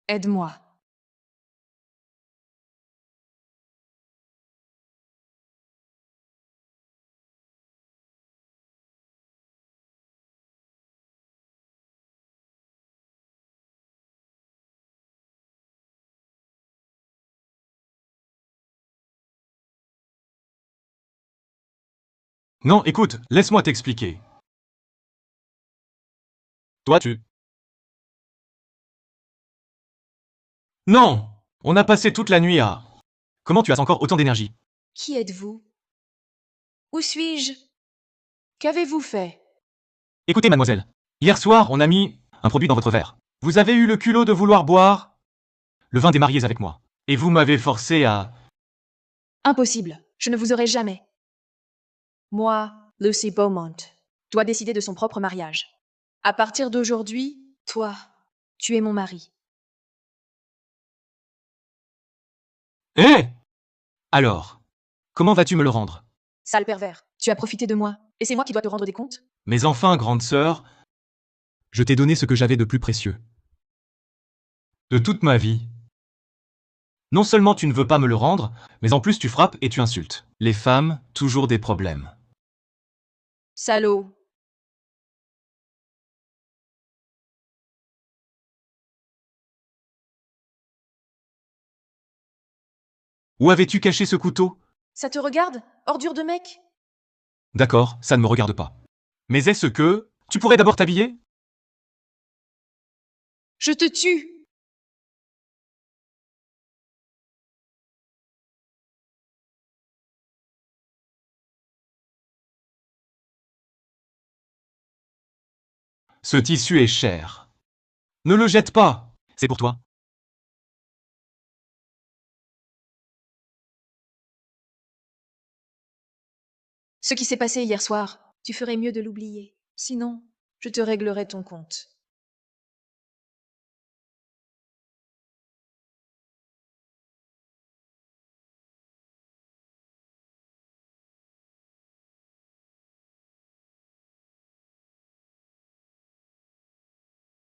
Aide-moi. Non, écoute, laisse-moi t'expliquer. Toi, tu... Non! On a passé toute la nuit à... Comment tu as encore autant d'énergie? Qui êtes-vous? Où suis-je? Qu'avez-vous fait? Écoutez, mademoiselle. Hier soir, on a mis un produit dans votre verre. Vous avez eu le culot de vouloir boire le vin des mariés avec moi. Et vous m'avez forcé à... Impossible. Je ne vous aurai jamais. Moi, Lucy Beaumont, dois décider de son propre mariage. À partir d'aujourd'hui, toi, tu es mon mari. Hé! Alors, comment vas-tu me le rendre? Sale pervers, tu as profité de moi, et c'est moi qui dois te rendre des comptes? Mais enfin, grande sœur, je t'ai donné ce que j'avais de plus précieux. De toute ma vie. Non seulement tu ne veux pas me le rendre, mais en plus tu frappes et tu insultes. Les femmes, toujours des problèmes. Salaud. Où avais-tu caché ce couteau? Ça te regarde, ordure de mec? D'accord, ça ne me regarde pas. Mais est-ce que... Tu pourrais d'abord t'habiller? Je te tue! Ce tissu est cher. Ne le jette pas. C'est pour toi. Ce qui s'est passé hier soir, tu ferais mieux de l'oublier. Sinon, je te réglerai ton compte.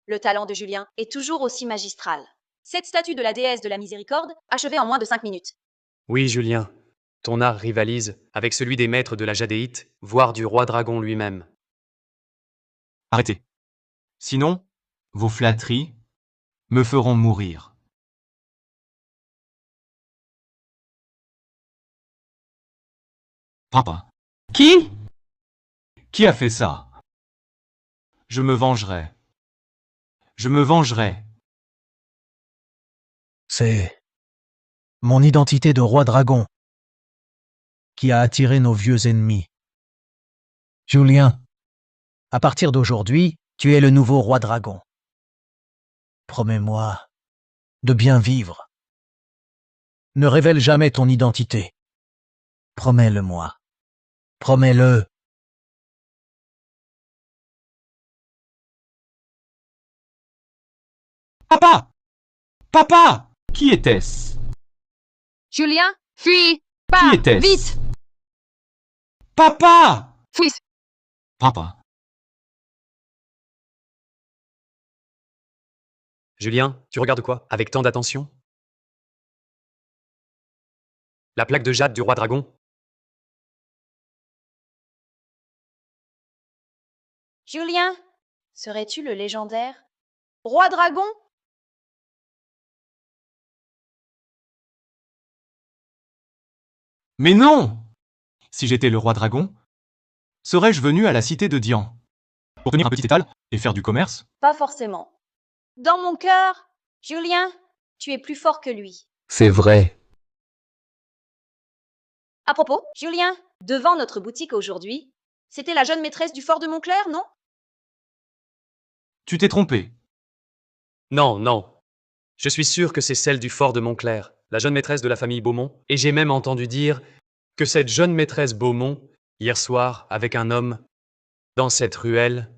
Le talent de Julien est toujours aussi magistral. Cette statue de la déesse de la miséricorde, achevée en moins de 5 minutes. Oui, Julien, ton art rivalise avec celui des maîtres de la jadéite, voire du roi dragon lui-même. Arrêtez. Sinon, vos flatteries me feront mourir. Papa. Qui? Qui a fait ça? Je me vengerai. Je me vengerai. C'est mon identité de roi dragon qui a attiré nos vieux ennemis. Julien, à partir d'aujourd'hui, tu es le nouveau roi dragon. Promets-moi de bien vivre. Ne révèle jamais ton identité. Promets-le-moi. Promets-le. Papa! Papa! Qui était-ce? Julien, fuis! Qui Pars! était-ce? Vite! Papa! Fuis! Papa. Julien, tu regardes quoi avec tant d'attention? La plaque de jade du roi dragon? Julien, serais-tu le légendaire roi dragon? Mais non! Si j'étais le roi dragon, serais-je venu à la cité de Dian pour tenir un petit étal et faire du commerce? Pas forcément. Dans mon cœur, Julien, tu es plus fort que lui. C'est vrai. À propos, Julien, devant notre boutique aujourd'hui, c'était la jeune maîtresse du fort de Montclair, non? Tu t'es trompé. Non, non. Je suis sûr que c'est celle du fort de Montclair, la jeune maîtresse de la famille Beaumont, et j'ai même entendu dire que cette jeune maîtresse Beaumont, hier soir, avec un homme, dans cette ruelle,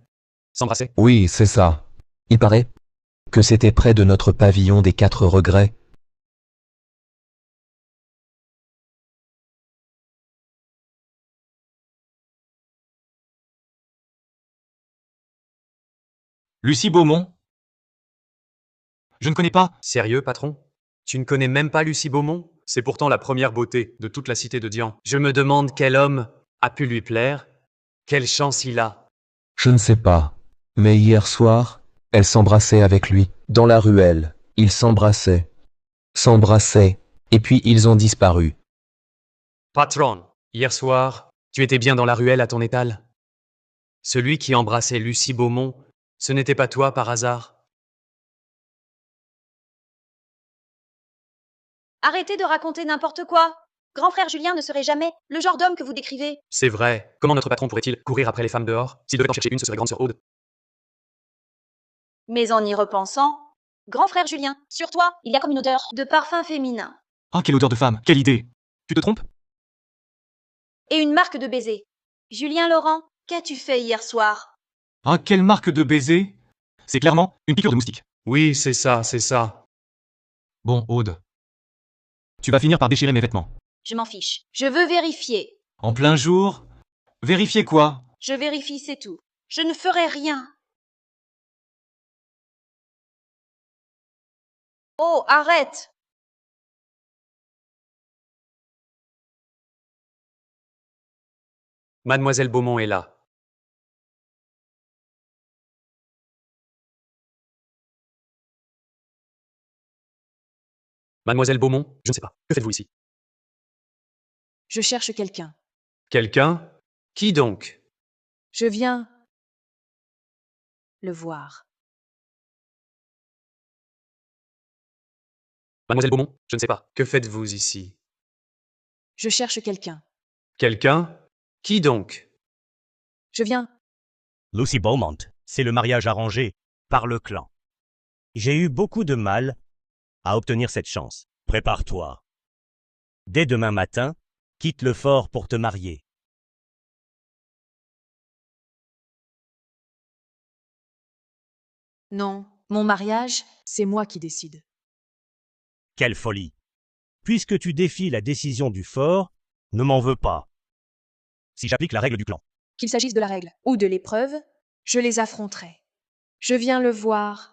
s'embrassait. Oui, c'est ça. Il paraît que c'était près de notre pavillon des 4 regrets. Lucie Beaumont? Je ne connais pas. Sérieux, patron? Tu ne connais même pas Lucie Beaumont? C'est pourtant la première beauté de toute la cité de Dian. Je me demande quel homme a pu lui plaire. Quelle chance il a. Je ne sais pas. Mais hier soir, elle s'embrassait avec lui. Dans la ruelle, ils s'embrassaient. S'embrassaient. Et puis ils ont disparu. Patron, hier soir, tu étais bien dans la ruelle à ton étal? Celui qui embrassait Lucie Beaumont, ce n'était pas toi par hasard? Arrêtez de raconter n'importe quoi. Grand frère Julien ne serait jamais le genre d'homme que vous décrivez. C'est vrai. Comment notre patron pourrait-il courir après les femmes dehors? S'il devait en chercher une, ce serait grande sœur Aude. Mais en y repensant, grand frère Julien, sur toi, il y a comme une odeur de parfum féminin. Ah, quelle odeur de femme. Quelle idée. Tu te trompes? Et une marque de baiser. Julien Laurent, qu'as-tu fait hier soir? Ah, quelle marque de baiser. C'est clairement une piqûre de moustique. Oui, c'est ça, c'est ça. Bon, Aude. Tu vas finir par déchirer mes vêtements. Je m'en fiche. Je veux vérifier. En plein jour? Vérifier quoi? Je vérifie, c'est tout. Je ne ferai rien. Oh, arrête! Mademoiselle Beaumont est là. Mademoiselle Beaumont, je ne sais pas. Que faites-vous ici? Je cherche quelqu'un. Quelqu'un? Qui donc? Je viens le voir. Mademoiselle Beaumont, je ne sais pas. Que faites-vous ici? Je cherche quelqu'un. Quelqu'un? Qui donc? Je viens. Lucy Beaumont, c'est le mariage arrangé par le clan. J'ai eu beaucoup de mal à obtenir cette chance. Prépare-toi. Dès demain matin, quitte le fort pour te marier. Non, mon mariage, c'est moi qui décide. Quelle folie! Puisque tu défies la décision du fort, ne m'en veux pas. Si j'applique la règle du clan. Qu'il s'agisse de la règle ou de l'épreuve, je les affronterai. Je viens le voir.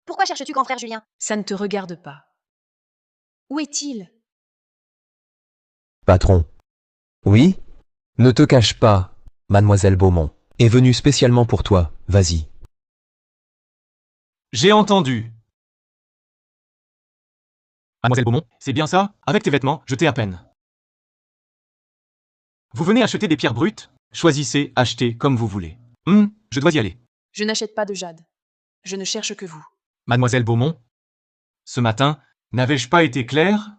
Pourquoi cherches-tu grand frère Julien? Ça ne te regarde pas. Où est-il? Patron. Oui? Ne te cache pas, mademoiselle Beaumont. Est venue spécialement pour toi. Vas-y. J'ai entendu. Mademoiselle Beaumont, c'est bien ça? Avec tes vêtements, je t'ai à peine. Vous venez acheter des pierres brutes? Choisissez, achetez comme vous voulez. Je dois y aller. Je n'achète pas de jade. Je ne cherche que vous. Mademoiselle Beaumont, ce matin, n'avais-je pas été clair?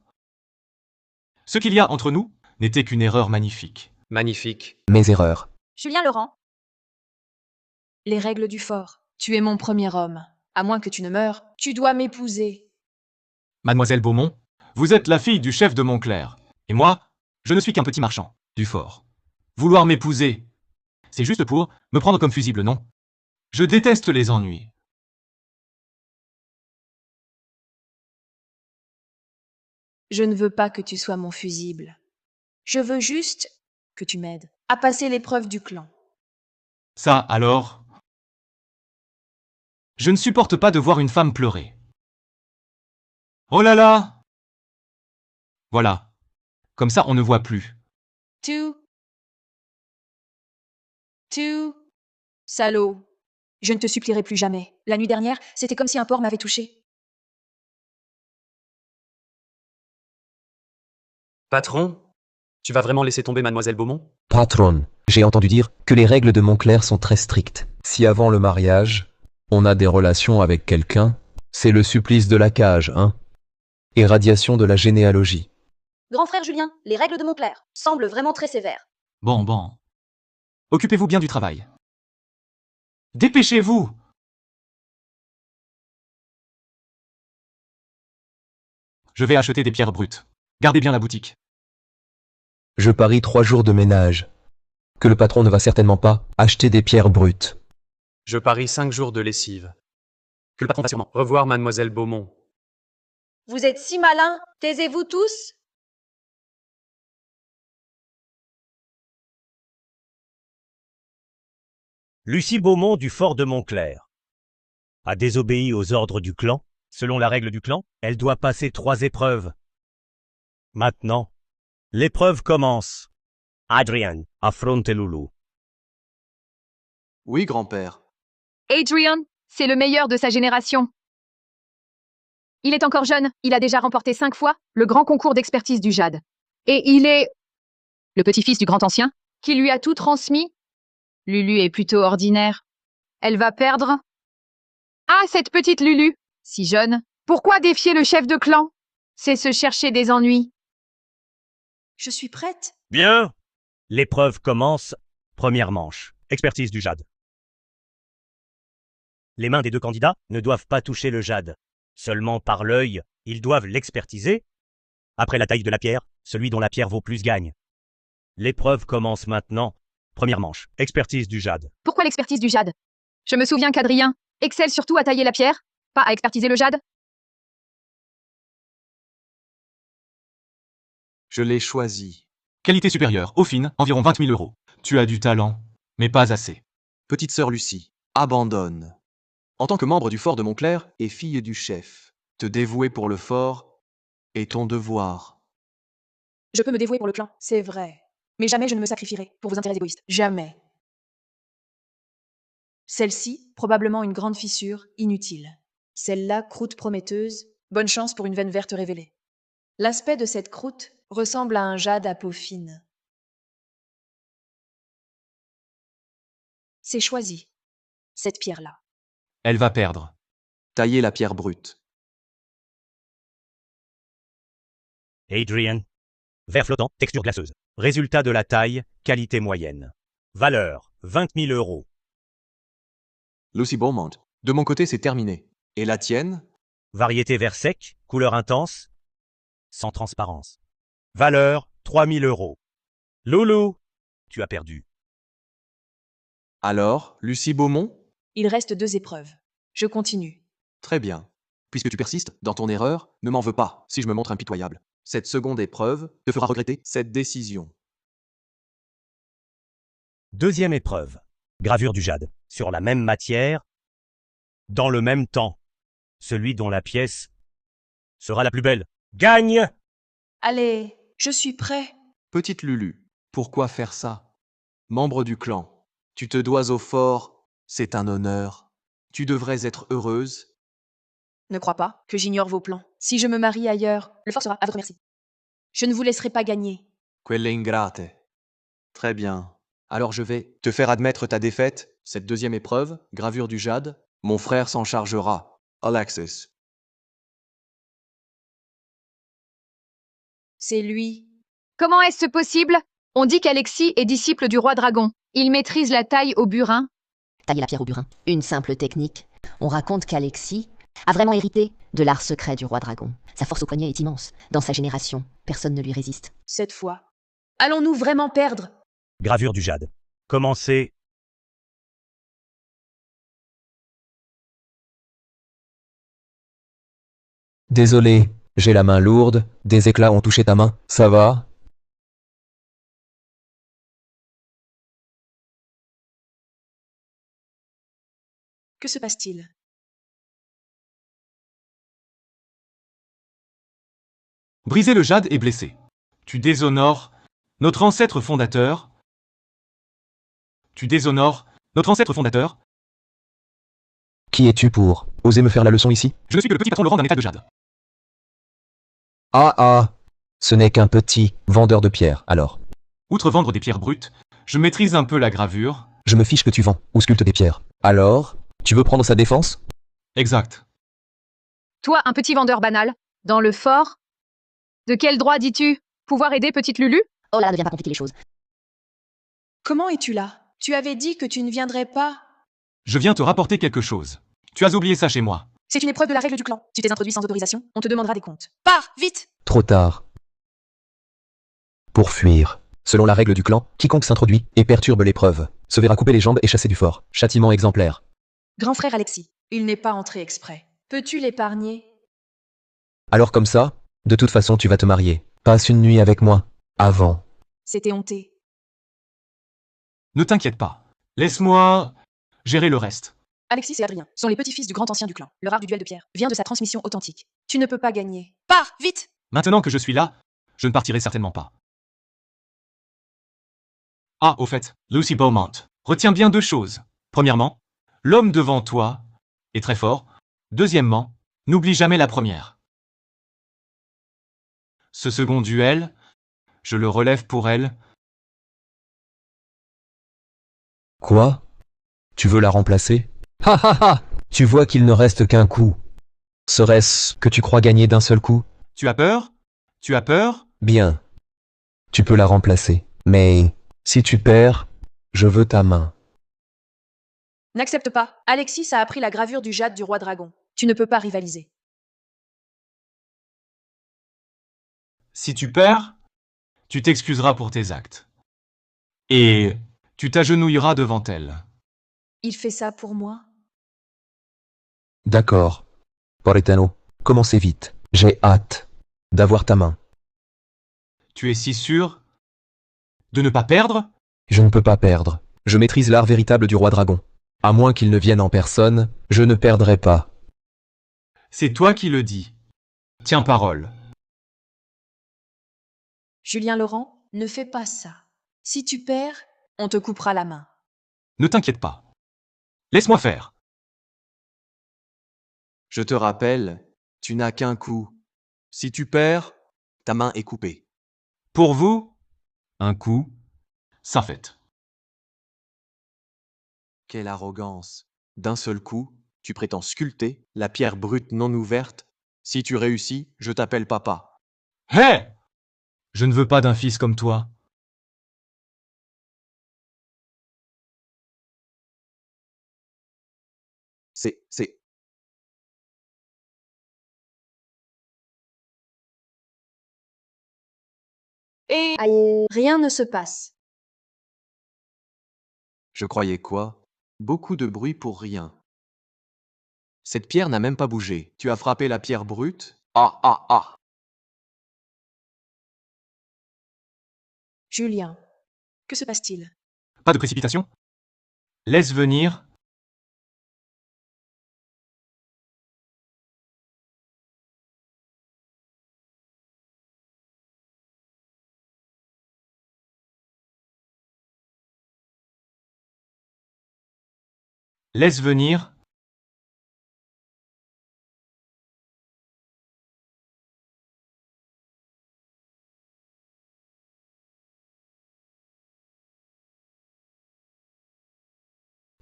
Ce qu'il y a entre nous n'était qu'une erreur magnifique. Magnifique. Mes erreurs. Julien Laurent, Les règles du fort. Tu es mon premier homme. À moins que tu ne meures, tu dois m'épouser. Mademoiselle Beaumont, vous êtes la fille du chef de Montclair. Et moi, je ne suis qu'un petit marchand du fort. Vouloir m'épouser, c'est juste pour me prendre comme fusible, non? Je déteste les ennuis. Je ne veux pas que tu sois mon fusible. Je veux juste que tu m'aides à passer l'épreuve du clan. Ça, alors? Je ne supporte pas de voir une femme pleurer. Oh là là! Voilà. Comme ça, on ne voit plus. Tu. Salaud. Je ne te supplierai plus jamais. La nuit dernière, c'était comme si un porc m'avait touché. Patron? Tu vas vraiment laisser tomber Mademoiselle Beaumont? Patron. J'ai entendu dire que les règles de Montclair sont très strictes. Si avant le mariage, on a des relations avec quelqu'un, c'est le supplice de la cage, hein? Éradiation de la généalogie. grand frère Julien, les règles de Montclair semblent vraiment très sévères. Bon. Occupez-vous bien du travail. Dépêchez-vous! Je vais acheter des pierres brutes. Gardez bien la boutique. Je parie 3 jours de ménage. Que le patron ne va certainement pas acheter des pierres brutes. Je parie 5 jours de lessive. Que le patron va sûrement revoir Mademoiselle Beaumont. Vous êtes si malins, taisez-vous tous? Lucie Beaumont du fort de Montclair a désobéi aux ordres du clan Selon la règle du clan, elle doit passer 3 épreuves. Maintenant, l'épreuve commence. Adrian, affronte Loulou. Oui, grand-père. Adrian, c'est le meilleur de sa génération. Il est encore jeune, il a déjà remporté 5 fois le grand concours d'expertise du jade. Et il est le petit-fils du grand ancien, qui lui a tout transmis. Lulu est plutôt ordinaire. Elle va perdre. Ah, cette petite Lulu, si jeune. Pourquoi défier le chef de clan? C'est se chercher des ennuis. Je suis prête. Bien. L'épreuve commence. Première manche. Expertise du jade. Les mains des 2 candidats ne doivent pas toucher le jade. Seulement par l'œil, ils doivent l'expertiser. Après la taille de la pierre, celui dont la pierre vaut plus gagne. L'épreuve commence maintenant. Première manche. Expertise du jade. Pourquoi l'expertise du jade? Je me souviens qu'Adrien excelle surtout à tailler la pierre, pas à expertiser le jade. Je l'ai choisi. Qualité supérieure, au fin, environ 20 000 euros. Tu as du talent, mais pas assez. Petite sœur Lucie, abandonne. En tant que membre du fort de Montclair et fille du chef, te dévouer pour le fort est ton devoir. Je peux me dévouer pour le clan, c'est vrai. Mais jamais je ne me sacrifierai pour vos intérêts égoïstes. Jamais. Celle-ci, probablement une grande fissure, inutile. Celle-là, croûte prometteuse, bonne chance pour une veine verte révélée. L'aspect de cette croûte ressemble à un jade à peau fine. C'est choisi. Cette pierre-là. Elle va perdre. Tailler la pierre brute. Adrian. Verre flottant, texture glaceuse. Résultat de la taille, qualité moyenne. Valeur, 20 000 euros. Lucy Beaumont, de mon côté c'est terminé. Et la tienne? Variété vert sec, couleur intense, sans transparence. Valeur, 3 000 euros. Loulou, tu as perdu. Alors, Lucie Beaumont? Il reste 2 épreuves. Je continue. Très bien. Puisque tu persistes dans ton erreur, ne m'en veux pas si je me montre impitoyable. Cette seconde épreuve te fera regretter cette décision. Deuxième épreuve. Gravure du jade. Sur la même matière, dans le même temps. Celui dont la pièce sera la plus belle gagne. Allez, je suis prêt. Petite Lulu, pourquoi faire ça? Membre du clan, tu te dois au fort, c'est un honneur. Tu devrais être heureuse. Ne crois pas que j'ignore vos plans. Si je me marie ailleurs, le fort sera à votre merci. Je ne vous laisserai pas gagner. Quelle ingrate. Très bien. Alors je vais te faire admettre ta défaite, cette deuxième épreuve, gravure du jade. Mon frère s'en chargera. Alexis. C'est lui. Comment est-ce possible? On dit qu'Alexis est disciple du roi dragon. Il maîtrise la taille au burin. Tailler la pierre au burin. Une simple technique. On raconte qu'Alexis a vraiment hérité de l'art secret du roi dragon. Sa force au poignet est immense. Dans sa génération, personne ne lui résiste. Cette fois. Allons-nous vraiment perdre? Gravure du jade. Commencez. Désolé, j'ai la main lourde, des éclats ont touché ta main, ça va? Que se passe-t-il? Briser le jade est blessé. Tu déshonores notre ancêtre fondateur. Tu déshonores notre ancêtre fondateur. Qui es-tu pour oser me faire la leçon ici? Je ne suis que le petit patron Laurent d'un état de jade. Ah, ce n'est qu'un petit vendeur de pierres, alors. Outre vendre des pierres brutes, je maîtrise un peu la gravure. Je me fiche que tu vends ou sculptes des pierres. Alors, tu veux prendre sa défense? Exact. Toi, un petit vendeur banal, dans le fort? De quel droit dis-tu pouvoir aider petite Lulu? Oh là, ne viens pas compliquer les choses. Comment es-tu là? Tu avais dit que tu ne viendrais pas. Je viens te rapporter quelque chose. Tu as oublié ça chez moi. C'est une épreuve de la règle du clan. Tu t'es introduit sans autorisation, on te demandera des comptes. Pars, vite! Trop tard. Pour fuir. Selon la règle du clan, quiconque s'introduit et perturbe l'épreuve se verra couper les jambes et chasser du fort. Châtiment exemplaire. Grand frère Alexis, il n'est pas entré exprès. Peux-tu l'épargner? Alors comme ça, de toute façon tu vas te marier. Passe une nuit avec moi. Avant. C'était honté. Ne t'inquiète pas. Laisse-moi gérer le reste. Alexis et Adrien sont les petits-fils du grand ancien du clan. Leur art du duel de pierre vient de sa transmission authentique. Tu ne peux pas gagner. Pars, vite! Maintenant que je suis là, je ne partirai certainement pas. Ah, au fait, Lucy Beaumont, retiens bien deux choses. Premièrement, l'homme devant toi est très fort. Deuxièmement, n'oublie jamais la première. Ce second duel, je le relève pour elle. Quoi? Tu veux la remplacer? Ha ha ha! Tu vois qu'il ne reste qu'un coup. Serait-ce que tu crois gagner d'un seul coup? Tu as peur? Tu as peur? Bien. Tu peux la remplacer. Mais si tu perds, je veux ta main. N'accepte pas. Alexis a appris la gravure du jade du roi dragon. Tu ne peux pas rivaliser. Si tu perds, tu t'excuseras pour tes actes. Et tu t'agenouilleras devant elle. Il fait ça pour moi? D'accord. Poretano, commencez vite. J'ai hâte d'avoir ta main. Tu es si sûr de ne pas perdre? Je ne peux pas perdre. Je maîtrise l'art véritable du roi dragon. À moins qu'il ne vienne en personne, je ne perdrai pas. C'est toi qui le dis. Tiens parole. Julien Laurent, ne fais pas ça. Si tu perds, on te coupera la main. Ne t'inquiète pas. Laisse-moi faire. Je te rappelle, tu n'as qu'un coup. Si tu perds, ta main est coupée. Pour vous, un coup, ça fait. Quelle arrogance. D'un seul coup, tu prétends sculpter la pierre brute non ouverte. Si tu réussis, je t'appelle papa. Hé! Je ne veux pas d'un fils comme toi. C'est... Et rien ne se passe. Je croyais quoi? Beaucoup de bruit pour rien. Cette pierre n'a même pas bougé. Tu as frappé la pierre brute? Ah ah ah! Julien, que se passe-t-il? Pas de précipitation? Laisse venir. Laisse venir.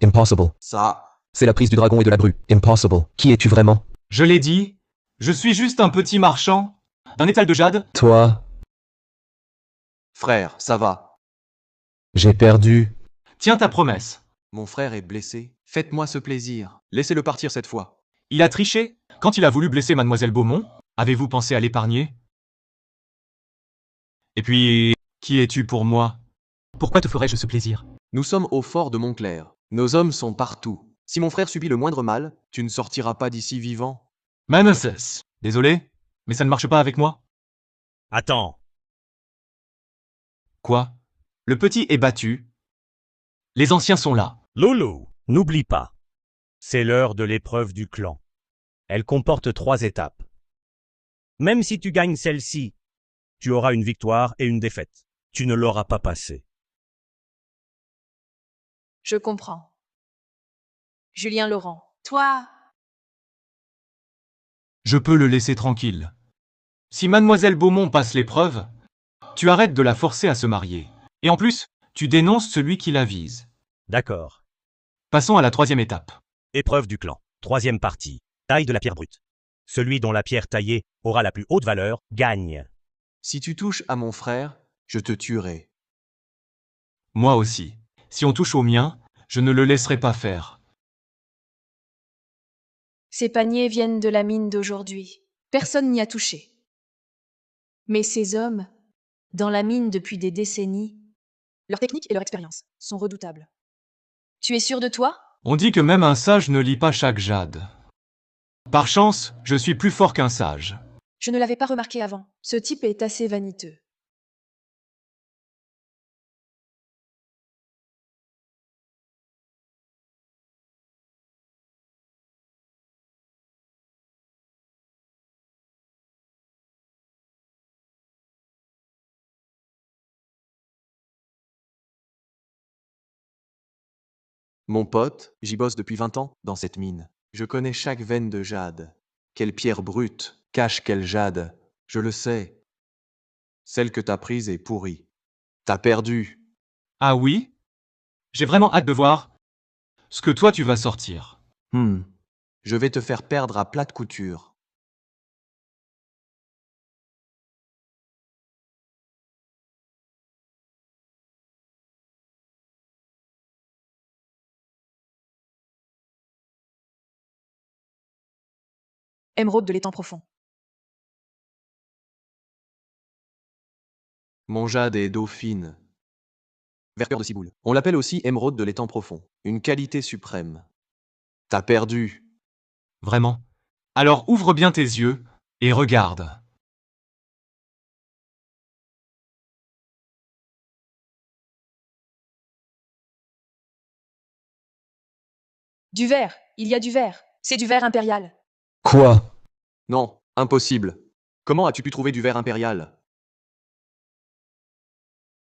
Impossible. Ça... C'est la prise du dragon et de la bru. Impossible. Qui es-tu vraiment? Je l'ai dit, je suis juste un petit marchand d'un étal de jade. Toi, Frère, ça va. j'ai perdu. Tiens ta promesse. Mon frère est blessé. Faites-moi ce plaisir. Laissez-le partir cette fois. Il a triché quand il a voulu blesser mademoiselle Beaumont. Avez-vous pensé à l'épargner? Et puis, qui es-tu pour moi? Pourquoi te ferais-je ce plaisir? Nous sommes au fort de Montclair. Nos hommes sont partout. Si mon frère subit le moindre mal, tu ne sortiras pas d'ici vivant. Manasses. Désolé, mais ça ne marche pas avec moi. Attends, Quoi? Le petit est battu. Les anciens sont là. Loulou, n'oublie pas. C'est l'heure de l'épreuve du clan. Elle comporte 3 étapes. Même si tu gagnes celle-ci, tu auras une victoire et une défaite. Tu ne l'auras pas passée. Je comprends. Julien Laurent, toi, Je peux le laisser tranquille. Si mademoiselle Beaumont passe l'épreuve, tu arrêtes de la forcer à se marier. Et en plus, tu dénonces celui qui la vise. D'accord. Passons à la 3e étape. Épreuve du clan. 3e partie. Taille de la pierre brute. Celui dont la pierre taillée aura la plus haute valeur gagne. Si tu touches à mon frère, je te tuerai. Moi aussi. Si on touche au mien, je ne le laisserai pas faire. ces paniers viennent de la mine d'aujourd'hui. Personne n'y a touché. Mais ces hommes, dans la mine depuis des décennies, leur technique et leur expérience sont redoutables. Tu es sûr de toi? On dit que même un sage ne lit pas chaque jade. Par chance, je suis plus fort qu'un sage. Je ne l'avais pas remarqué avant. Ce type est assez vaniteux. Mon pote, j'y bosse depuis 20 ans dans cette mine. Je connais chaque veine de jade. Quelle pierre brute cache quel jade. Je le sais. Celle que t'as prise est pourrie. T'as perdu. Ah oui? J'ai vraiment hâte de voir ce que toi tu vas sortir. Je vais te faire perdre à plate couture. Émeraude de l'étang profond. Mon jade est d'eau fine. Vert cœur de ciboule. On l'appelle aussi émeraude de l'étang profond. Une qualité suprême. T'as perdu. Vraiment. Alors ouvre bien tes yeux et regarde. Du verre. Il y a du verre. C'est du verre impérial. Quoi? Non, impossible. Comment as-tu pu trouver du verre impérial?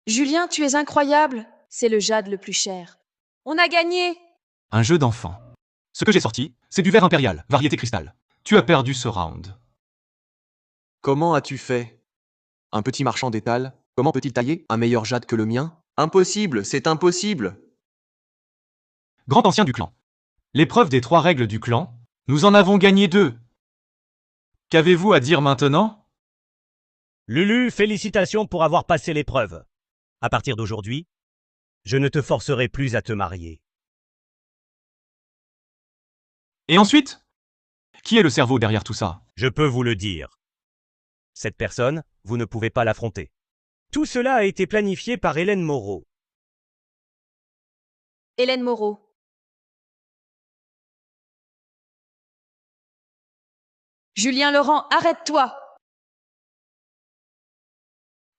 Julien, tu es incroyable. C'est le jade le plus cher. On a gagné. Un jeu d'enfant. Ce que j'ai sorti, c'est du verre impérial, variété cristal. Tu as perdu ce round. Comment as-tu fait? Un petit marchand d'étal, comment peut-il tailler un meilleur jade que le mien? Impossible, c'est impossible. Grand ancien du clan. L'épreuve des 3 règles du clan, nous en avons gagné 2. Qu'avez-vous à dire maintenant? Lulu, félicitations pour avoir passé l'épreuve. À partir d'aujourd'hui, je ne te forcerai plus à te marier. Et ensuite? Qui est le cerveau derrière tout ça? Je peux vous le dire. Cette personne, vous ne pouvez pas l'affronter. Tout cela a été planifié par Hélène Moreau. Hélène Moreau. Julien Laurent, arrête-toi.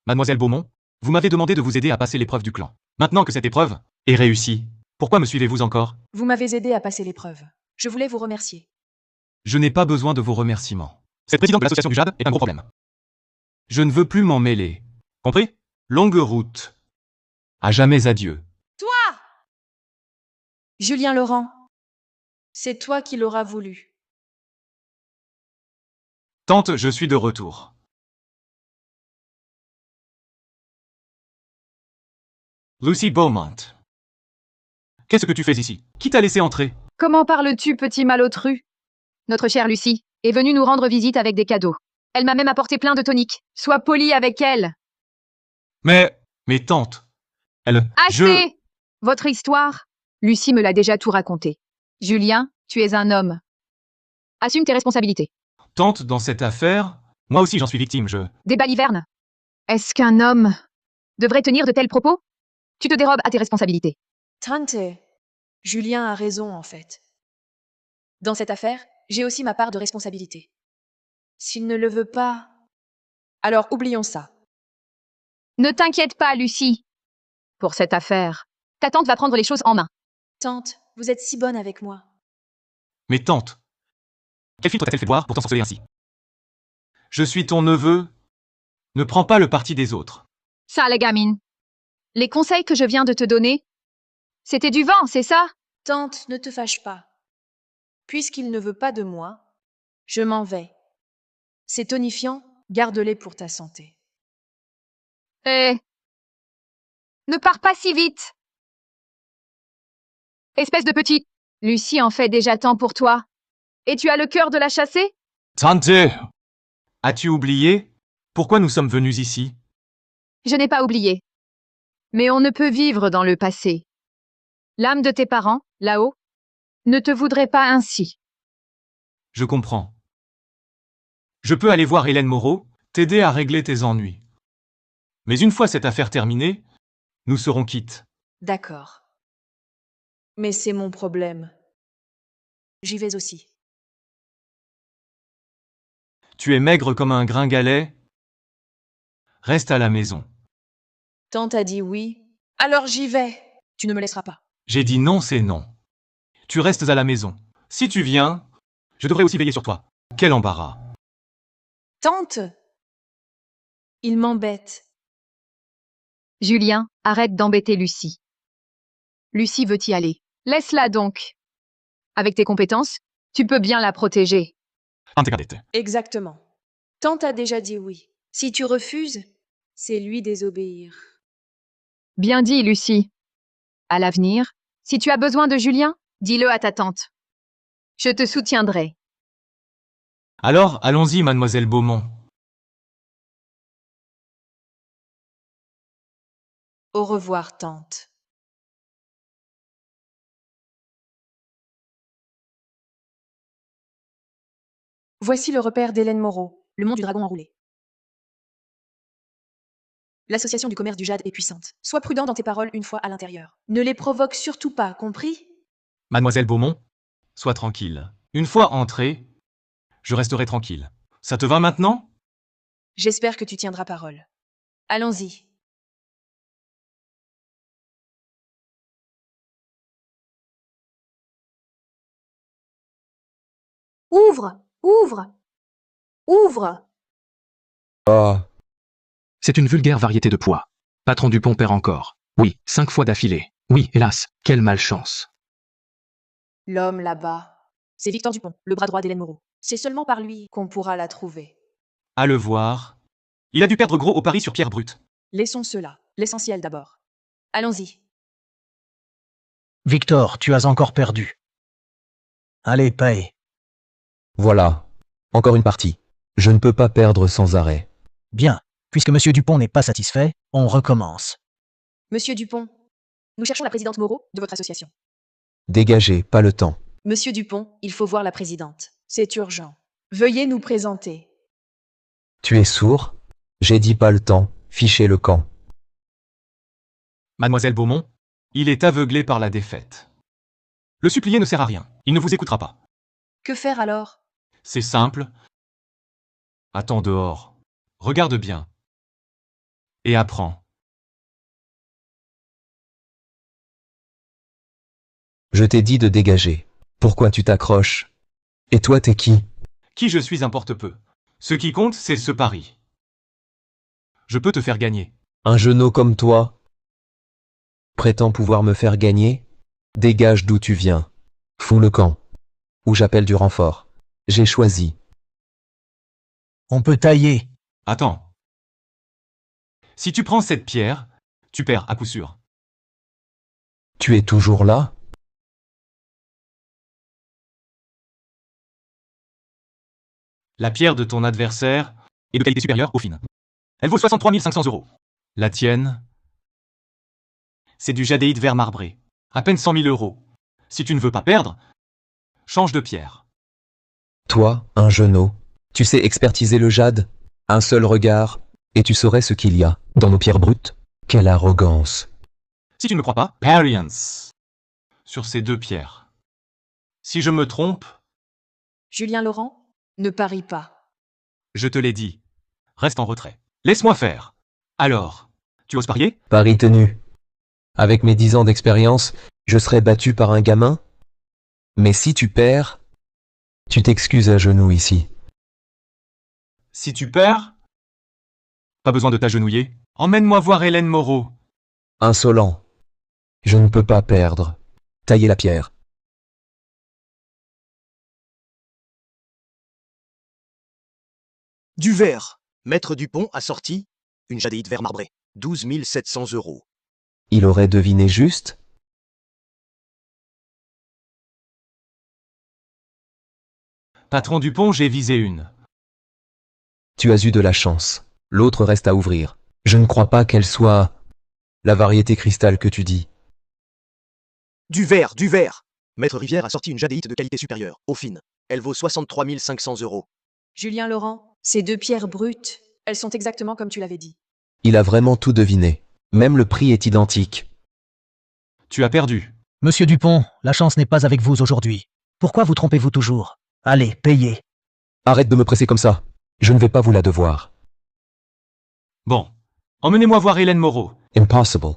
Mademoiselle Beaumont, vous m'avez demandé de vous aider à passer l'épreuve du clan. Maintenant que cette épreuve est réussie, pourquoi me suivez-vous encore? Vous m'avez aidé à passer l'épreuve. Je voulais vous remercier. Je n'ai pas besoin de vos remerciements. Cette présidente de l'association du Jade est un gros problème. Je ne veux plus m'en mêler. Compris? Longue route. À jamais adieu. Toi! Julien Laurent, c'est toi qui l'auras voulu. Tante, je suis de retour. Lucy Beaumont. Qu'est-ce que tu fais ici? Qui t'a laissé entrer? Comment parles-tu, petit malotru? Notre chère Lucie est venue nous rendre visite avec des cadeaux. Elle m'a même apporté plein de toniques. Sois poli avec elle. Mais tante, Assez! Votre histoire, Lucie me l'a déjà tout raconté. Julien, tu es un homme. Assume tes responsabilités. Tante, dans cette affaire, moi aussi j'en suis victime, Des balivernes. Est-ce qu'un homme devrait tenir de tels propos? Tu te dérobes à tes responsabilités. Tante, Julien a raison en fait. Dans cette affaire, j'ai aussi ma part de responsabilité. S'il ne le veut pas, alors oublions ça. Ne t'inquiète pas, Lucie. Pour cette affaire, ta tante va prendre les choses en main. Tante, vous êtes si bonne avec moi. Mais tante, quel filtre t'a-t-elle fait boire pour t'en sortir ainsi? Je suis ton neveu. Ne prends pas le parti des autres. Ça, la gamine. Les conseils que je viens de te donner, c'était du vent, c'est ça? Tante, ne te fâche pas. Puisqu'il ne veut pas de moi, je m'en vais. C'est tonifiant, garde-les pour ta santé. Eh. Ne pars pas si vite. Espèce de petit. Lucie en fait déjà tant pour toi. Et tu as le cœur de la chasser? Tante! As-tu oublié pourquoi nous sommes venus ici? Je n'ai pas oublié. Mais on ne peut vivre dans le passé. L'âme de tes parents, là-haut, ne te voudrait pas ainsi. Je comprends. Je peux aller voir Hélène Moreau, t'aider à régler tes ennuis. Mais une fois cette affaire terminée, nous serons quittes. D'accord. Mais c'est mon problème. J'y vais aussi. Tu es maigre comme un gringalet. Reste à la maison. Tante a dit oui. Alors j'y vais. Tu ne me laisseras pas. J'ai dit non, c'est non. Tu restes à la maison. Si tu viens, je devrais aussi veiller sur toi. Quel embarras. Tante! Il m'embête. Julien, arrête d'embêter Lucie. Lucie veut y aller. Laisse-la donc. Avec tes compétences, tu peux bien la protéger. Intégralité. Exactement. Tante a déjà dit oui. Si tu refuses, c'est lui désobéir. Bien dit, Lucie. À l'avenir, si tu as besoin de Julien, dis-le à ta tante. Je te soutiendrai. Alors, allons-y, mademoiselle Beaumont. Au revoir, tante. Voici le repère d'Hélène Moreau, le mont du dragon enroulé. L'association du commerce du jade est puissante. Sois prudent dans tes paroles une fois à l'intérieur. Ne les provoque surtout pas, compris? Mademoiselle Beaumont, sois tranquille. Une fois entré, je resterai tranquille. Ça te va maintenant? J'espère que tu tiendras parole. Allons-y. Ouvre! Ouvre! Ouvre! Ah, C'est une vulgaire variété de pois. Patron Dupont perd encore. Oui, 5 fois d'affilée. Oui, hélas, quelle malchance. L'homme là-bas. C'est Victor Dupont, le bras droit d'Hélène Moreau. C'est seulement par lui qu'on pourra la trouver. À le voir. Il a dû perdre gros au pari sur Pierre Brut. Laissons cela. L'essentiel d'abord. Allons-y. Victor, tu as encore perdu. Allez, paye. voilà. Encore une partie. Je ne peux pas perdre sans arrêt. Bien. Puisque Monsieur Dupont n'est pas satisfait, on recommence. Monsieur Dupont, nous cherchons la présidente Moreau de votre association. Dégagez, pas le temps. Monsieur Dupont, il faut voir la présidente. C'est urgent. Veuillez nous présenter. Tu es sourd? J'ai dit pas le temps. Fichez le camp. Mademoiselle Beaumont, il est aveuglé par la défaite. Le supplier ne sert à rien. Il ne vous écoutera pas. Que faire alors? C'est simple. Attends dehors. Regarde bien. Et apprends. Je t'ai dit de dégager. Pourquoi tu t'accroches? Et toi, t'es qui? Qui je suis importe peu. Ce qui compte, c'est ce pari. Je peux te faire gagner. Un genou comme toi? Prétends pouvoir me faire gagner? Dégage d'où tu viens. Fous le camp. Ou j'appelle du renfort. J'ai choisi. On peut tailler. Attends. Si tu prends cette pierre, tu perds à coup sûr. Tu es toujours là? La pierre de ton adversaire est de qualité supérieure aux fines. Elle vaut 63 500 €. La tienne, c'est du jadéite vert marbré. À peine 100 000 €. Si tu ne veux pas perdre, change de pierre. Toi, un genou. Tu sais expertiser le jade? Un seul regard, et tu saurais ce qu'il y a dans nos pierres brutes? Quelle arrogance! Si tu ne me crois pas, variance sur ces deux pierres. Si je me trompe, Julien Laurent, ne parie pas. je te l'ai dit. Reste en retrait. Laisse-moi faire. Alors, tu oses parier? Pari tenu. Avec mes 10 ans d'expérience, je serais battu par un gamin? Mais si tu perds, tu t'excuses à genoux ici. Si tu perds, pas besoin de t'agenouiller. Emmène-moi voir Hélène Moreau. Insolent. Je ne peux pas perdre. Taillez la pierre. Du verre. Maître Dupont a sorti une jadéite vert marbré. 12 700 €. Il aurait deviné juste? Patron Dupont, j'ai visé une. Tu as eu de la chance. L'autre reste à ouvrir. Je ne crois pas qu'elle soit la variété cristal que tu dis. Du verre, du verre. Maître Rivière a sorti une jadéite de qualité supérieure, aux fines. Elle vaut 63 500 €. Julien Laurent, ces deux pierres brutes, elles sont exactement comme tu l'avais dit. Il a vraiment tout deviné. Même le prix est identique. Tu as perdu. Monsieur Dupont, la chance n'est pas avec vous aujourd'hui. Pourquoi vous trompez-vous toujours? Allez, payez. Arrête de me presser comme ça. Je ne vais pas vous la devoir. Bon. Emmenez-moi voir Hélène Moreau. Impossible.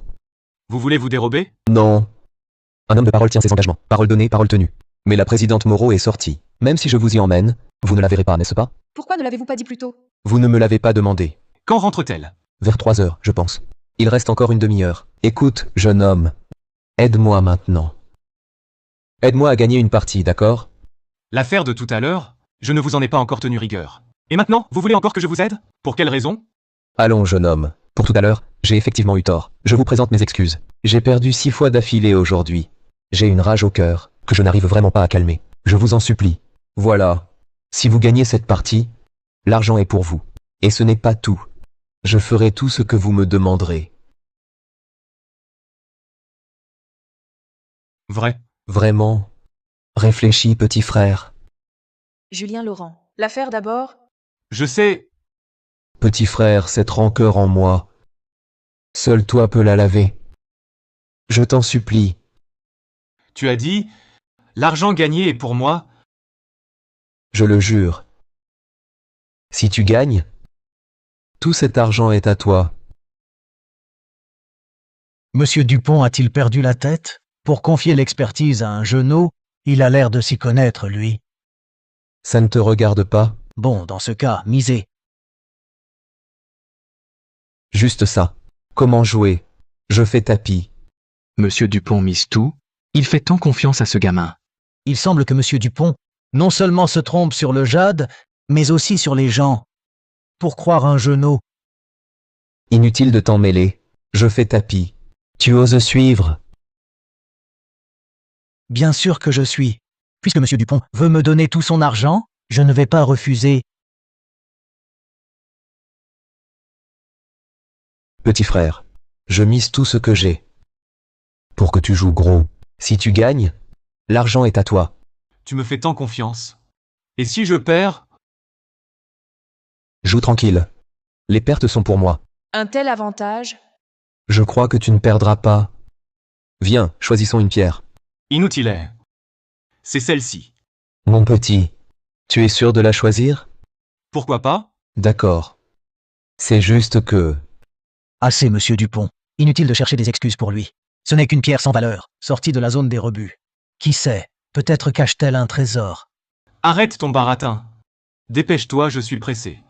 Vous voulez vous dérober? Non. Un homme de parole tient ses engagements. Parole donnée, parole tenue. Mais la présidente Moreau est sortie. Même si je vous y emmène, vous ne la verrez pas, n'est-ce pas? Pourquoi ne l'avez-vous pas dit plus tôt? Vous ne me l'avez pas demandé. Quand rentre-t-elle? Vers 3 heures, je pense. Il reste encore une demi-heure. Écoute, jeune homme. Aide-moi maintenant. Aide-moi à gagner une partie, d'accord? L'affaire de tout à l'heure, je ne vous en ai pas encore tenu rigueur. Et maintenant, vous voulez encore que je vous aide? Pour quelle raison? Allons, jeune homme. Pour tout à l'heure, j'ai effectivement eu tort. Je vous présente mes excuses. J'ai perdu 6 fois d'affilée aujourd'hui. J'ai une rage au cœur, que je n'arrive vraiment pas à calmer. Je vous en supplie. Voilà. Si vous gagnez cette partie, l'argent est pour vous. Et ce n'est pas tout. Je ferai tout ce que vous me demanderez. Vrai. Vraiment? Réfléchis, petit frère. Julien Laurent. L'affaire d'abord. Je sais, Petit frère, cette rancœur en moi. Seul toi peux la laver. Je t'en supplie. tu as dit, l'argent gagné est pour moi. Je le jure. Si tu gagnes, tout cet argent est à toi. Monsieur Dupont a-t-il perdu la tête? Pour confier l'expertise à un genou, il a l'air de s'y connaître, lui. Ça ne te regarde pas? Bon, dans ce cas, misez. Juste ça. Comment jouer? Je fais tapis. Monsieur Dupont mise tout. Il fait tant confiance à ce gamin. Il semble que Monsieur Dupont non seulement se trompe sur le jade, mais aussi sur les gens. Pour croire un genou, Inutile de t'en mêler. Je fais tapis. Tu oses suivre? bien sûr que je suis. Puisque Monsieur Dupont veut me donner tout son argent, je ne vais pas refuser. Petit frère, je mise tout ce que j'ai. Pour que tu joues gros. Si tu gagnes, l'argent est à toi. Tu me fais tant confiance. Et si je perds? Joue tranquille. Les pertes sont pour moi. Un tel avantage. Je crois que tu ne perdras pas. Viens, choisissons une pierre. Inutile. C'est celle-ci. Mon petit, tu es sûr de la choisir? Pourquoi pas? D'accord. C'est juste que... Assez, Monsieur Dupont. Inutile de chercher des excuses pour lui. Ce n'est qu'une pierre sans valeur, sortie de la zone des rebuts. Qui sait, peut-être cache-t-elle un trésor. Arrête ton baratin. Dépêche-toi, je suis pressé.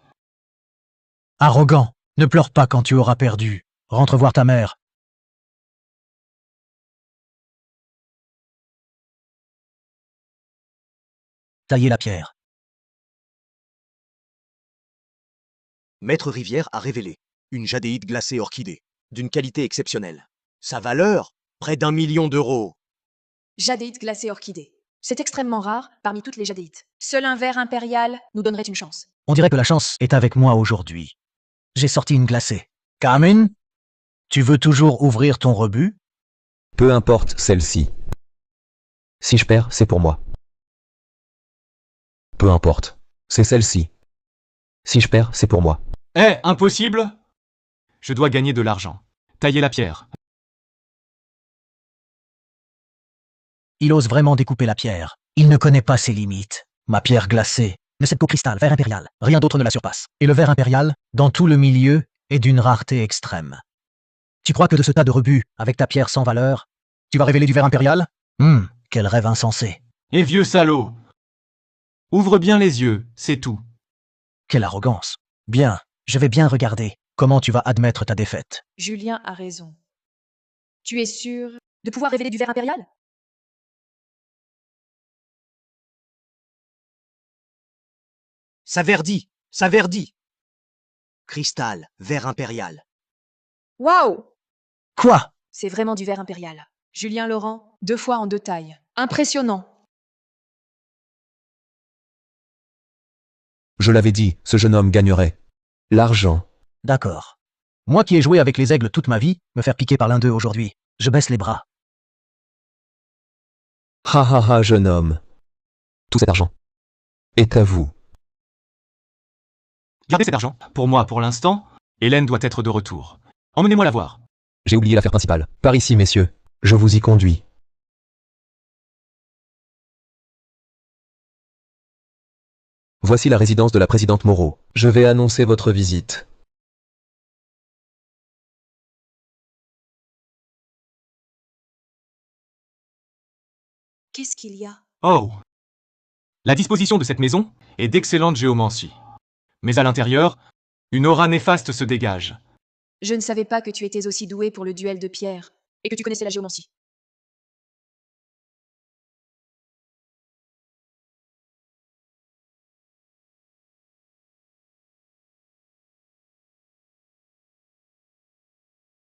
Arrogant, ne pleure pas quand tu auras perdu. Rentre voir ta mère. Taillez la pierre. Maître Rivière a révélé une jadéite glacée orchidée, d'une qualité exceptionnelle. Sa valeur, près d'1 million d'euros. Jadéite glacée orchidée. C'est extrêmement rare parmi toutes les jadéites. Seul un verre impérial nous donnerait une chance. On dirait que la chance est avec moi aujourd'hui. J'ai sorti une glacée. Carmine, tu veux toujours ouvrir ton rebut? Peu importe celle-ci. Si je perds, c'est pour moi. Peu importe. C'est celle-ci. Si je perds, c'est pour moi. Eh, impossible! Je dois gagner de l'argent. Tailler la pierre. Il ose vraiment découper la pierre. Il ne connaît pas ses limites. Ma pierre glacée, ne cette qu'au cristal, verre impérial. Rien d'autre ne la surpasse. Et le verre impérial, dans tout le milieu, est d'une rareté extrême. Tu crois que de ce tas de rebuts, avec ta pierre sans valeur, tu vas révéler du verre impérial? Quel rêve insensé. Et vieux salaud! Ouvre bien les yeux, c'est tout. Quelle arrogance. Bien, je vais bien regarder comment tu vas admettre ta défaite. Julien a raison. Tu es sûr de pouvoir révéler du verre impérial? Ça verdit, ça verdit. Cristal, verre impérial. Waouh! Quoi? C'est vraiment du verre impérial. Julien Laurent, 2 fois en 2 tailles. Impressionnant. Je l'avais dit, ce jeune homme gagnerait. L'argent. D'accord. Moi qui ai joué avec les aigles toute ma vie, me faire piquer par l'un d'eux aujourd'hui, je baisse les bras. Ha ha ha, jeune homme. Tout cet argent est à vous. Gardez cet argent. Pour moi, pour l'instant, Hélène doit être de retour. Emmenez-moi la voir. J'ai oublié l'affaire principale. Par ici, messieurs. Je vous y conduis. Voici la résidence de la présidente Moreau. Je vais annoncer votre visite. Qu'est-ce qu'il y a? Oh! La disposition de cette maison est d'excellente géomancie. Mais à l'intérieur, une aura néfaste se dégage. Je ne savais pas que tu étais aussi doué pour le duel de pierre, et que tu connaissais la géomancie.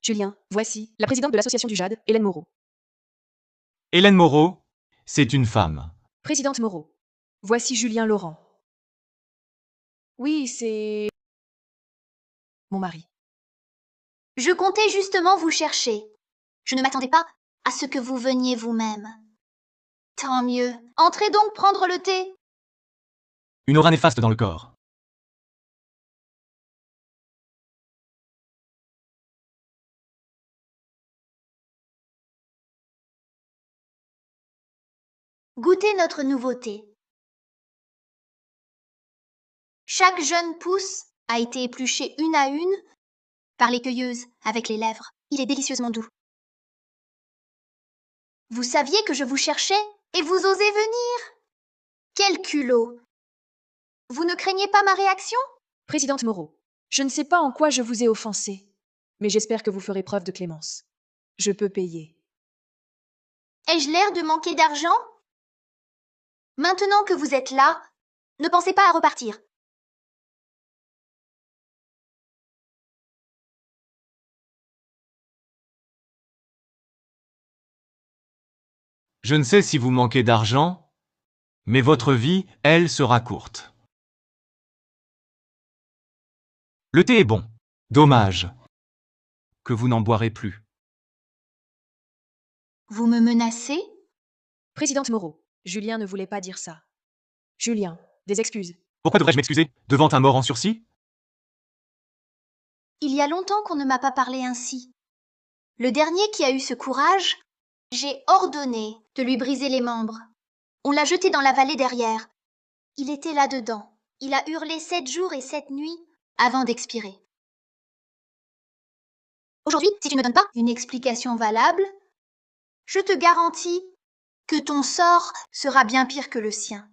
Julien, voici la présidente de l'association du Jade, Hélène Moreau. Hélène Moreau, c'est une femme. Présidente Moreau. Voici Julien Laurent. Oui, c'est mon mari. Je comptais justement vous chercher. Je ne m'attendais pas à ce que vous veniez vous-même. Tant mieux. Entrez donc prendre le thé. Une aura néfaste dans le corps. Goûtez notre nouveauté. Chaque jeune pousse a été épluchée une à une par les cueilleuses avec les lèvres. Il est délicieusement doux. Vous saviez que je vous cherchais et vous osez venir? Quel culot! Vous ne craignez pas ma réaction? Présidente Moreau, je ne sais pas en quoi je vous ai offensé, mais j'espère que vous ferez preuve de clémence. Je peux payer. Ai-je l'air de manquer d'argent? Maintenant que vous êtes là, ne pensez pas à repartir. Je ne sais si vous manquez d'argent, mais votre vie, elle, sera courte. Le thé est bon. Dommage que vous n'en boirez plus. Vous me menacez? Présidente Moreau, Julien ne voulait pas dire ça. Julien, des excuses. Pourquoi devrais-je m'excuser devant un mort en sursis? Il y a longtemps qu'on ne m'a pas parlé ainsi. Le dernier qui a eu ce courage, j'ai ordonné de lui briser les membres. On l'a jeté dans la vallée derrière. Il était là-dedans. Il a hurlé 7 jours et 7 nuits avant d'expirer. Aujourd'hui, si tu ne me donnes pas une explication valable, je te garantis que ton sort sera bien pire que le sien.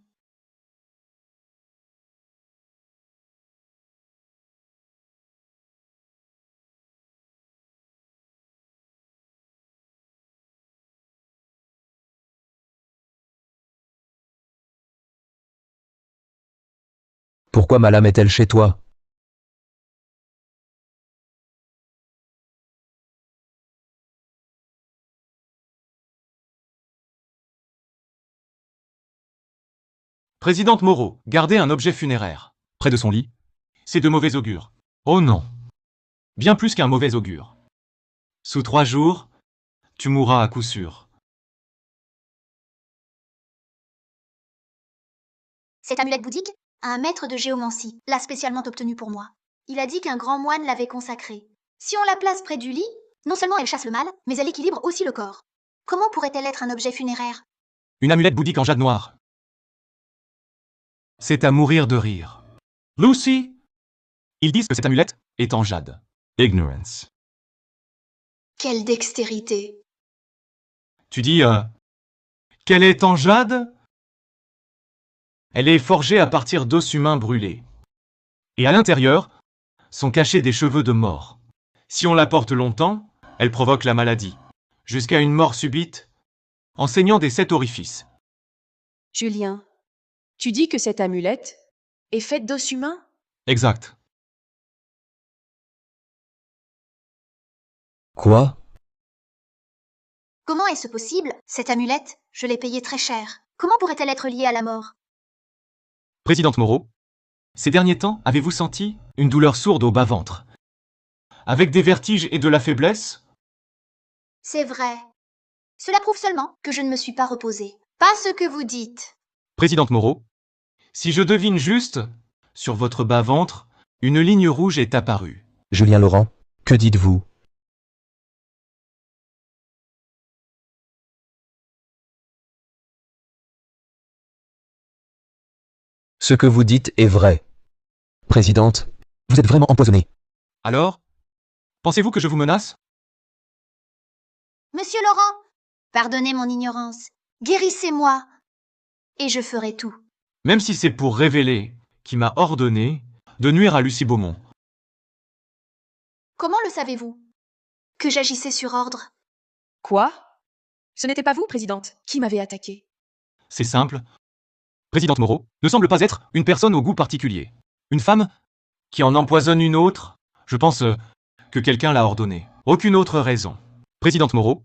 Pourquoi ma lame est-elle chez toi? Présidente Moreau, gardez un objet funéraire près de son lit. C'est de mauvais augure. Oh non. Bien plus qu'un mauvais augure. Sous 3 jours, tu mourras à coup sûr. Cette amulette bouddhique, un maître de géomancie l'a spécialement obtenue pour moi. Il a dit qu'un grand moine l'avait consacrée. Si on la place près du lit, non seulement elle chasse le mal, mais elle équilibre aussi le corps. Comment pourrait-elle être un objet funéraire? Une amulette bouddhique en jade noir. C'est à mourir de rire. Lucy! Ils disent que cette amulette est en jade. Ignorance. Quelle dextérité! Tu dis, qu'elle est en jade? Elle est forgée à partir d'os humains brûlés. Et à l'intérieur, sont cachés des cheveux de mort. Si on la porte longtemps, elle provoque la maladie, jusqu'à une mort subite, en saignant des 7 orifices. Julien, tu dis que cette amulette est faite d'os humains? Exact. Quoi? Comment est-ce possible? Cette amulette, je l'ai payée très cher. Comment pourrait-elle être liée à la mort? Présidente Moreau, ces derniers temps, avez-vous senti une douleur sourde au bas-ventre? Avec des vertiges et de la faiblesse? C'est vrai. Cela prouve seulement que je ne me suis pas reposée. Pas ce que vous dites. Présidente Moreau, si je devine juste, sur votre bas-ventre, une ligne rouge est apparue. Julien Laurent, que dites-vous? Ce que vous dites est vrai. Présidente, vous êtes vraiment empoisonnée. Alors? Pensez-vous que je vous menace? Monsieur Laurent, pardonnez mon ignorance. Guérissez-moi, et je ferai tout. Même si c'est pour révéler qui m'a ordonné de nuire à Lucie Beaumont. Comment le savez-vous? Que j'agissais sur ordre. Quoi? Ce n'était pas vous, présidente, qui m'avez attaqué. C'est simple. Présidente Moreau ne semble pas être une personne au goût particulier. Une femme qui en empoisonne une autre, je pense que quelqu'un l'a ordonné. Aucune autre raison. Présidente Moreau,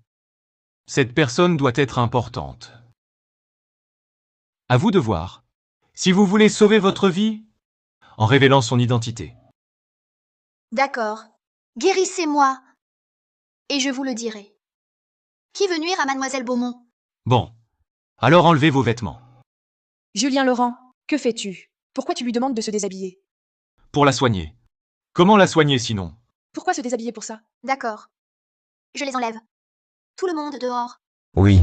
cette personne doit être importante. À vous de voir. Si vous voulez sauver votre vie, en révélant son identité. D'accord. Guérissez-moi. Et je vous le dirai. Qui veut nuire à mademoiselle Beaumont? Bon. Alors enlevez vos vêtements. Julien Laurent, que fais-tu? Pourquoi tu lui demandes de se déshabiller? Pour la soigner. Comment la soigner sinon? Pourquoi se déshabiller pour ça? D'accord. Je les enlève. Tout le monde dehors. Oui.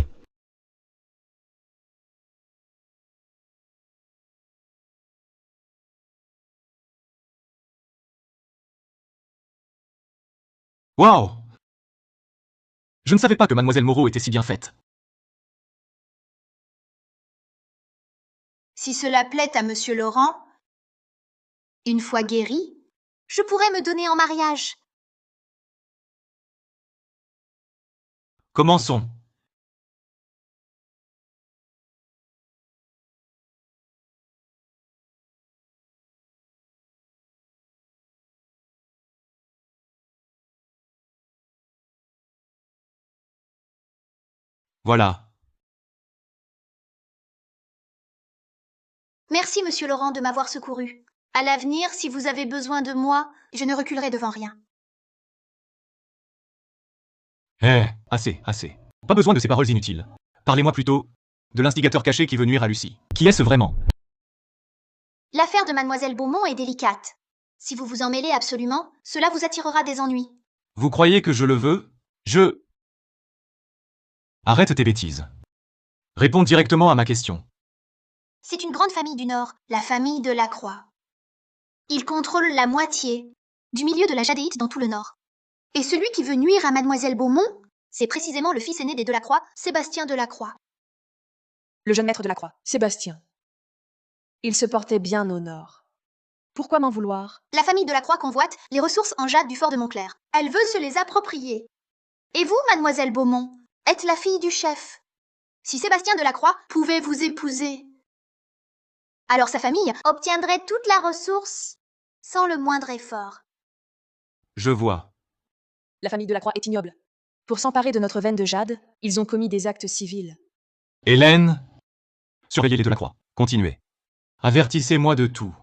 Waouh! Je ne savais pas que mademoiselle Moreau était si bien faite. Si cela plaît à monsieur Laurent, une fois guéri, je pourrais me donner en mariage. Commençons. Voilà. Merci, monsieur Laurent, de m'avoir secouru. À l'avenir, si vous avez besoin de moi, je ne reculerai devant rien. Assez, assez. Pas besoin de ces paroles inutiles. Parlez-moi plutôt de l'instigateur caché qui veut nuire à Lucie. Qui est-ce vraiment? L'affaire de mademoiselle Beaumont est délicate. Si vous vous en mêlez absolument, cela vous attirera des ennuis. Vous croyez que je le veux? Arrête tes bêtises. Réponds directement à ma question. C'est une grande famille du Nord, la famille de Lacroix. Ils contrôlent la moitié du milieu de la jadéite dans tout le Nord. Et celui qui veut nuire à mademoiselle Beaumont, c'est précisément le fils aîné des Delacroix, Sébastien Delacroix. Le jeune maître de la Croix, Sébastien. Il se portait bien au nord. Pourquoi m'en vouloir? La famille Delacroix convoite les ressources en jade du fort de Montclair. Elle veut se les approprier. Et vous, mademoiselle Beaumont, êtes la fille du chef. Si Sébastien Delacroix pouvait vous épouser, alors sa famille obtiendrait toute la ressource sans le moindre effort. Je vois. La famille de la Croix est ignoble. Pour s'emparer de notre veine de jade, ils ont commis des actes civils. Hélène, surveillez les Delacroix. Continuez. Avertissez-moi de tout.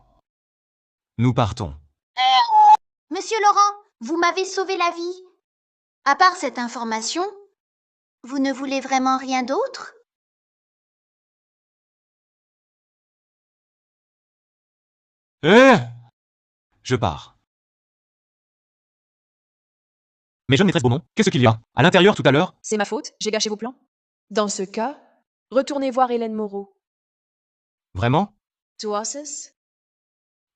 Nous partons. Monsieur Laurent, vous m'avez sauvé la vie. À part cette information, vous ne voulez vraiment rien d'autre? Je pars. Mais jeune maîtresse Beaumont, qu'est-ce qu'il y a? À l'intérieur tout à l'heure? C'est ma faute? J'ai gâché vos plans? Dans ce cas, retournez voir Hélène Moreau. Vraiment? Tuasis?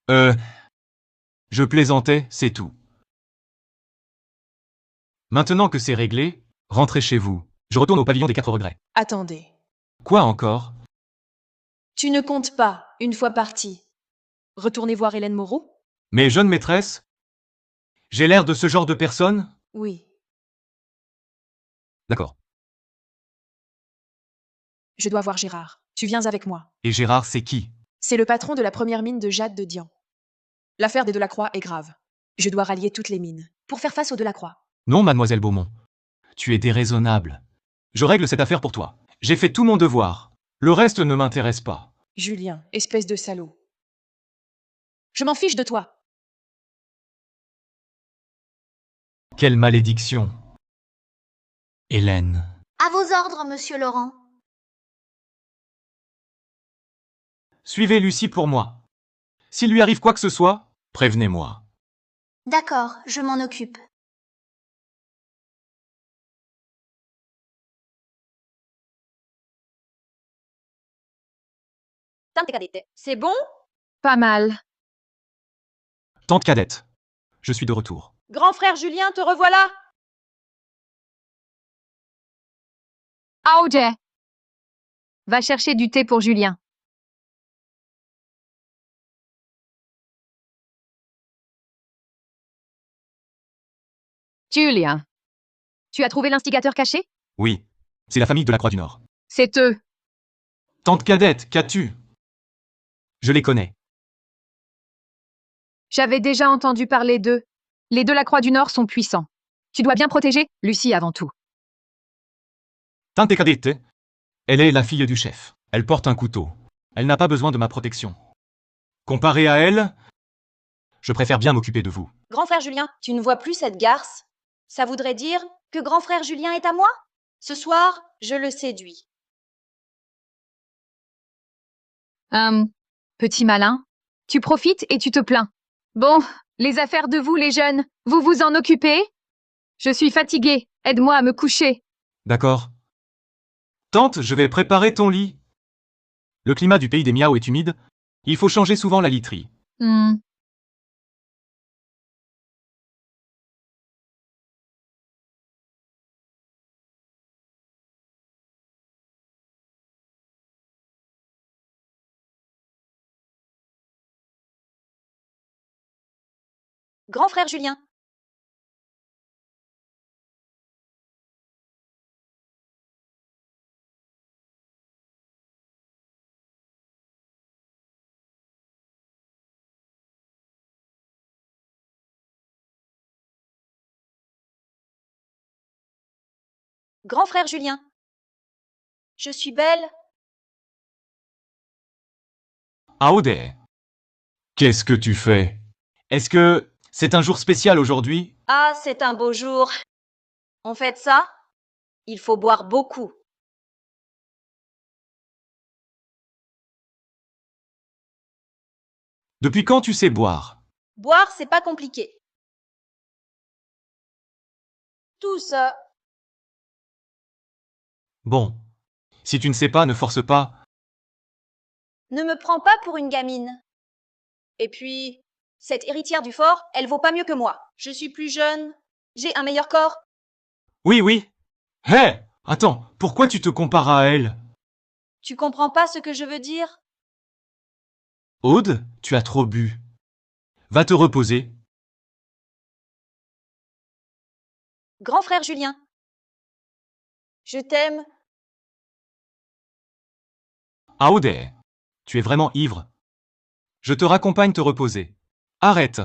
Je plaisantais, c'est tout. Maintenant que c'est réglé, rentrez chez vous. Je retourne au pavillon des 4 regrets. Attendez. Quoi encore? Tu ne comptes pas, une fois parti. Retournez voir Hélène Moreau? Mais jeune maîtresse, j'ai l'air de ce genre de personne? Oui. D'accord. Je dois voir Gérard. Tu viens avec moi. Et Gérard, c'est qui? C'est le patron de la première mine de jade de Dian. L'affaire des Delacroix est grave. Je dois rallier toutes les mines pour faire face aux Delacroix. Non, mademoiselle Beaumont. Tu es déraisonnable. Je règle cette affaire pour toi. J'ai fait tout mon devoir. Le reste ne m'intéresse pas. Julien, espèce de salaud. Je m'en fiche de toi. Quelle malédiction. Hélène. À vos ordres, monsieur Laurent. Suivez Lucie pour moi. S'il lui arrive quoi que ce soit, prévenez-moi. D'accord, je m'en occupe. Tante Cadette, c'est bon? Pas mal. Tante Cadette. Je suis de retour. Grand frère Julien, te revoilà! Aude! Va chercher du thé pour Julien. Julien, tu as trouvé l'instigateur caché? Oui, c'est la famille de la Croix du Nord. C'est eux. Tante Cadette, qu'as-tu? Je les connais. J'avais déjà entendu parler d'eux. Les Delacroix du Nord sont puissants. Tu dois bien protéger Lucie avant tout. Tante cadette, elle est la fille du chef. Elle porte un couteau. Elle n'a pas besoin de ma protection. Comparé à elle, je préfère bien m'occuper de vous. Grand frère Julien, tu ne vois plus cette garce? Ça voudrait dire que grand frère Julien est à moi? Ce soir, je le séduis. Petit malin, tu profites et tu te plains. Bon, les affaires de vous, les jeunes, vous vous en occupez? Je suis fatiguée, aide-moi à me coucher. D'accord. Tante, je vais préparer ton lit. Le climat du pays des miaos est humide. Il faut changer souvent la literie. Grand frère Julien. Grand frère Julien. Je suis belle. Aude, qu'est-ce que tu fais? Est-ce que c'est un jour spécial aujourd'hui? Ah, c'est un beau jour. On fête ça? Il faut boire beaucoup. Depuis quand tu sais boire? Boire, c'est pas compliqué. Tout ça. Bon. Si tu ne sais pas, ne force pas. Ne me prends pas pour une gamine. Et puis, cette héritière du fort, elle vaut pas mieux que moi. Je suis plus jeune. J'ai un meilleur corps. Oui, oui. Hé! Attends, pourquoi tu te compares à elle? Tu comprends pas ce que je veux dire? Aude, tu as trop bu. Va te reposer. Grand frère Julien. Je t'aime. Aude, tu es vraiment ivre. Je te raccompagne te reposer. Arrête.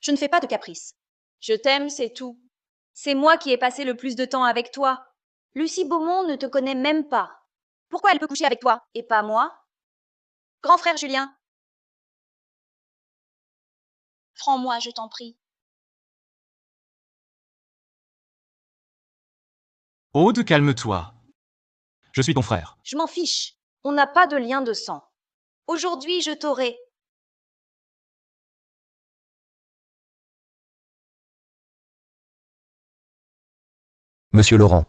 Je ne fais pas de caprice. Je t'aime, c'est tout. C'est moi qui ai passé le plus de temps avec toi. Lucie Beaumont ne te connaît même pas. Pourquoi elle peut coucher avec toi et pas moi? Grand frère Julien. Prends-moi, je t'en prie. Aude, calme-toi. Je suis ton frère. Je m'en fiche. On n'a pas de lien de sang. Aujourd'hui, je t'aurai. Monsieur Laurent.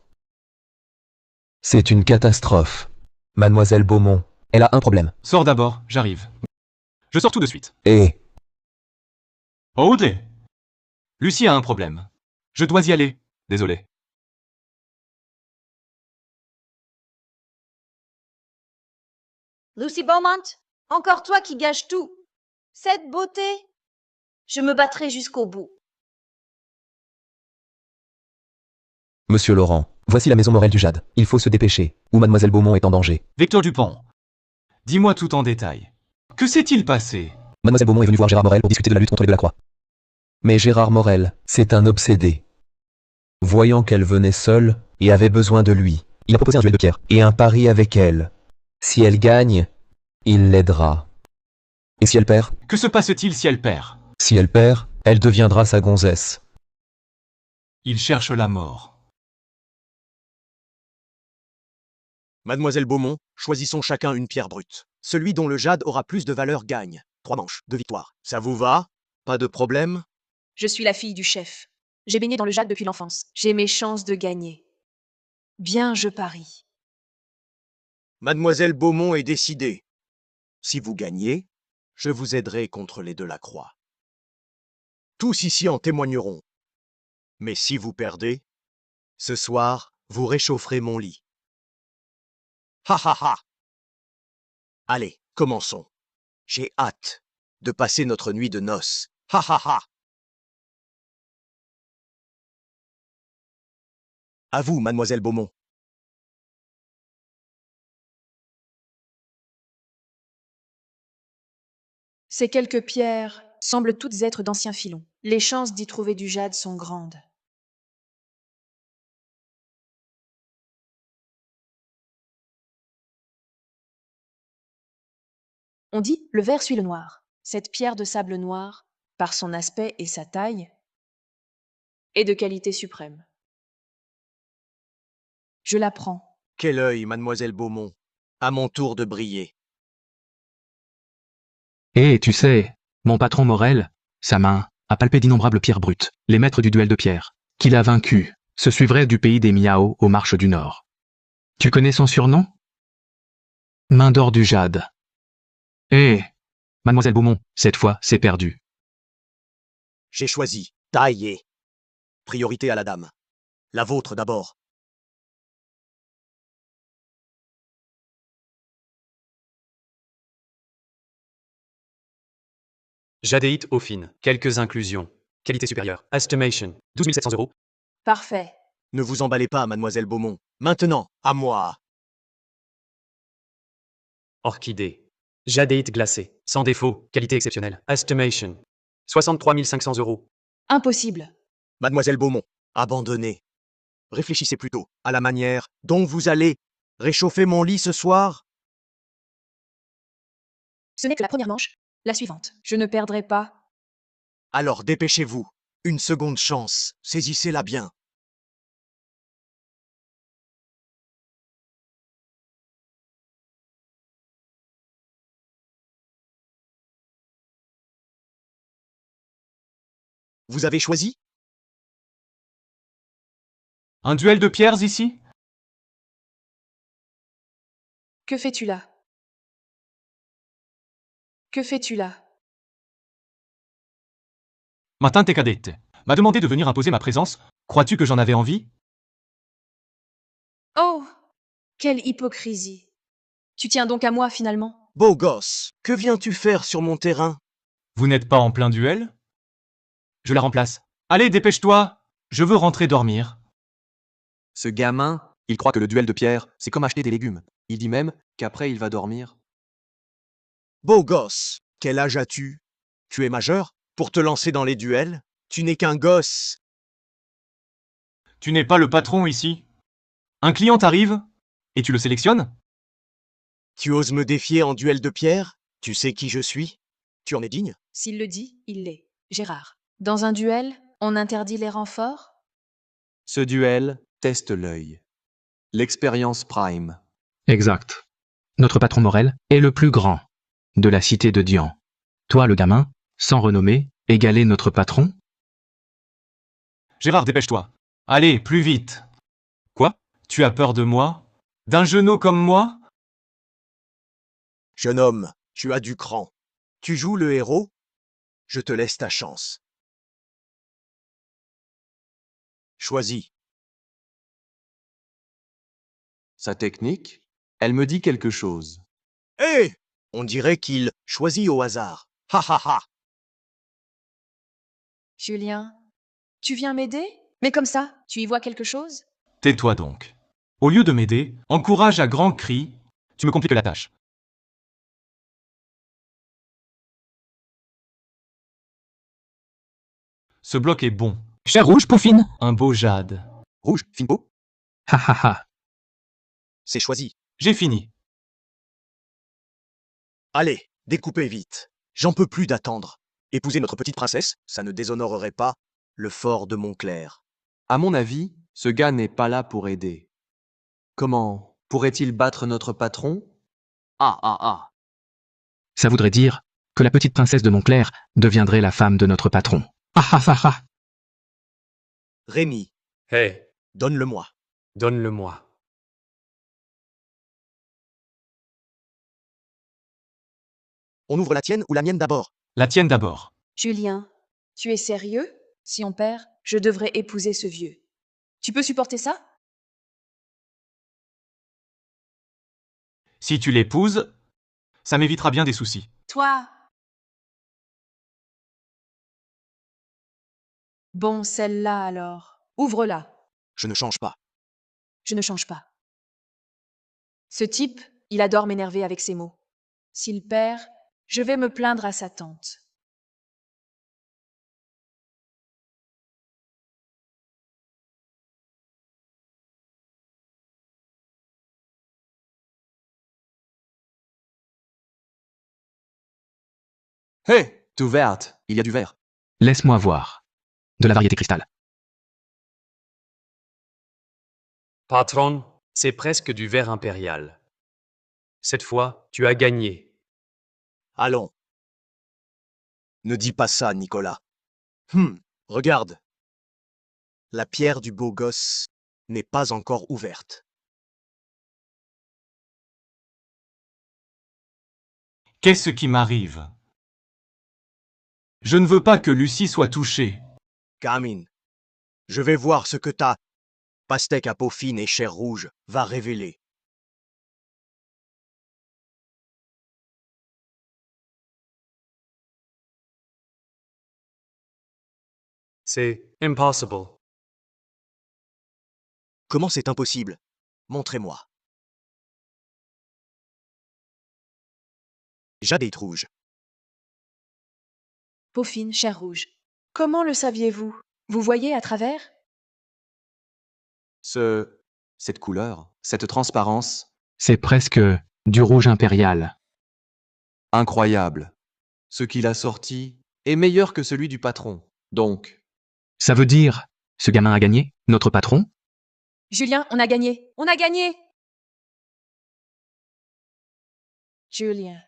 C'est une catastrophe. Mademoiselle Beaumont, elle a un problème. Sors d'abord, j'arrive. Je sors tout de suite. Et Aude! Lucie a un problème. Je dois y aller. Désolé. Lucy Beaumont, encore toi qui gâches tout. Cette beauté. Je me battrai jusqu'au bout. Monsieur Laurent, voici la maison Morel du Jade. Il faut se dépêcher, ou Mademoiselle Beaumont est en danger. Victor Dupont, dis-moi tout en détail. Que s'est-il passé? Mademoiselle Beaumont est venue voir Gérard Morel pour discuter de la lutte contre les Delacroix. Mais Gérard Morel, c'est un obsédé. Voyant qu'elle venait seule et avait besoin de lui, il a proposé un duel de pierre et un pari avec elle. Si elle gagne, il l'aidera. Et si elle perd? Que se passe-t-il si elle perd? Si elle perd, elle deviendra sa gonzesse. Il cherche la mort. Mademoiselle Beaumont, choisissons chacun une pierre brute. Celui dont le jade aura plus de valeur gagne. 3 manches, 2 victoires. Ça vous va? Pas de problème? Je suis la fille du chef. J'ai baigné dans le jade depuis l'enfance. J'ai mes chances de gagner. Bien, je parie. Mademoiselle Beaumont est décidée. Si vous gagnez, je vous aiderai contre les Delacroix. Tous ici en témoigneront. Mais si vous perdez, ce soir, vous réchaufferez mon lit. Ha ha ha! Allez, commençons. J'ai hâte de passer notre nuit de noces. Ha ha ha! À vous, mademoiselle Beaumont. Ces quelques pierres semblent toutes être d'anciens filons. Les chances d'y trouver du jade sont grandes. On dit le vert suit le noir. Cette pierre de sable noir, par son aspect et sa taille, est de qualité suprême. Je la prends. Quel œil, mademoiselle Beaumont. À mon tour de briller. Et tu sais, mon patron Morel, sa main, a palpé d'innombrables pierres brutes, les maîtres du duel de pierre, qu'il a vaincu, se suivrait du pays des Miao aux marches du Nord. Tu connais son surnom? Main d'or du jade. Eh, mademoiselle Beaumont, cette fois, c'est perdu. J'ai choisi. Taillé. Priorité à la dame. La vôtre d'abord. Jadéite au fine. Quelques inclusions. Qualité supérieure. Estimation. 12 700 euros. Parfait. Ne vous emballez pas, mademoiselle Beaumont. Maintenant, à moi. Orchidée. Jadéite glacée. Sans défaut. Qualité exceptionnelle. Estimation. 63 500 euros. Impossible. Mademoiselle Beaumont, abandonnez. Réfléchissez plutôt à la manière dont vous allez réchauffer mon lit ce soir. Ce n'est que la première manche. La suivante. Je ne perdrai pas. Alors dépêchez-vous. Une seconde chance. Saisissez-la bien. Vous avez choisi? Un duel de pierres ici? Que fais-tu là? Que fais-tu là? Martin Tecadette m'a demandé de venir imposer ma présence. Crois-tu que j'en avais envie? Oh! Quelle hypocrisie. Tu tiens donc à moi finalement? Beau gosse, que viens-tu faire sur mon terrain? Vous n'êtes pas en plein duel? Je la remplace. Allez, dépêche-toi! Je veux rentrer dormir. Ce gamin, il croit que le duel de pierre, c'est comme acheter des légumes. Il dit même qu'après il va dormir. Beau gosse, quel âge as-tu? Tu es majeur? Pour te lancer dans les duels? Tu n'es qu'un gosse. Tu n'es pas le patron ici. Un client arrive et tu le sélectionnes? Tu oses me défier en duel de pierre? Tu sais qui je suis? Tu en es digne? S'il le dit, il l'est. Gérard. Dans un duel, on interdit les renforts? Ce duel teste l'œil. L'expérience prime. Exact. Notre patron Morel est le plus grand de la cité de Dian. Toi, le gamin, sans renommée, égaler notre patron? Gérard, dépêche-toi. Allez, plus vite. Quoi? Tu as peur de moi? D'un genou comme moi? Jeune homme, tu as du cran. Tu joues le héros? Je te laisse ta chance. Choisis. Sa technique, elle me dit quelque chose. Hé! On dirait qu'il choisit au hasard. Ha ha ha! Julien, tu viens m'aider? Mais comme ça, tu y vois quelque chose? Tais-toi donc. Au lieu de m'aider, encourage à grands cris. Tu me compliques la tâche. Ce bloc est bon. Cher rouge, Pauffine? Un beau jade. Rouge, Finpo? Ha ha ha. C'est choisi. J'ai fini. Allez, découpez vite. J'en peux plus d'attendre. Épouser notre petite princesse, ça ne déshonorerait pas le fort de Montclair. À mon avis, ce gars n'est pas là pour aider. Comment pourrait-il battre notre patron? Ah ah ah. Ça voudrait dire que la petite princesse de Montclair deviendrait la femme de notre patron. Ah ah ah ah. Rémi, Hé, donne-le-moi. donne-le-moi. On ouvre la tienne ou la mienne d'abord? La tienne d'abord. Julien, tu es sérieux? Si on perd, je devrais épouser ce vieux. Tu peux supporter ça? Si tu l'épouses, ça m'évitera bien des soucis. Toi. Bon, celle-là alors. Ouvre-la. Je ne change pas. Je ne change pas. Ce type, il adore m'énerver avec ses mots. S'il perd, je vais me plaindre à sa tante. Hé, tout verte, il y a du vert. Laisse-moi voir. De la variété cristal. Patron, c'est presque du verre impérial. Cette fois, tu as gagné. Allons. Ne dis pas ça, Nicolas. Regarde. La pierre du beau gosse n'est pas encore ouverte. Qu'est-ce qui m'arrive? Je ne veux pas que Lucie soit touchée. Carmine, je vais voir ce que ta pastèque à peau fine et chair rouge va révéler. C'est impossible. Comment c'est impossible? Montrez-moi. Jadeit rouge. Peau fine, chair rouge. Comment le saviez-vous? Vous voyez à travers? Cette couleur, cette transparence, C'est presque du rouge impérial. incroyable. Ce qu'il a sorti est meilleur que celui du patron. Donc, Ça veut dire, ce gamin a gagné? Notre patron? Julien, on a gagné! On a gagné! Julien.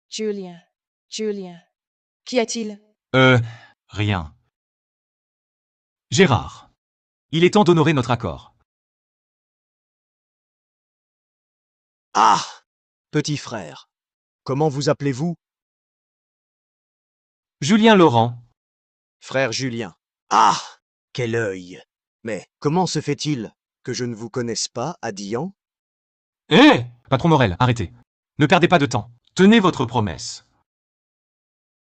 Julien. Julien. Qu'y a-t-il? Rien. Gérard. Il est temps d'honorer notre accord. Ah! Petit frère. Comment vous appelez-vous? Julien Laurent. Frère Julien. Ah! Quel œil! Mais comment se fait-il que je ne vous connaisse pas à Dian? Hé! Patron Morel, arrêtez. Ne perdez pas de temps. Tenez votre promesse.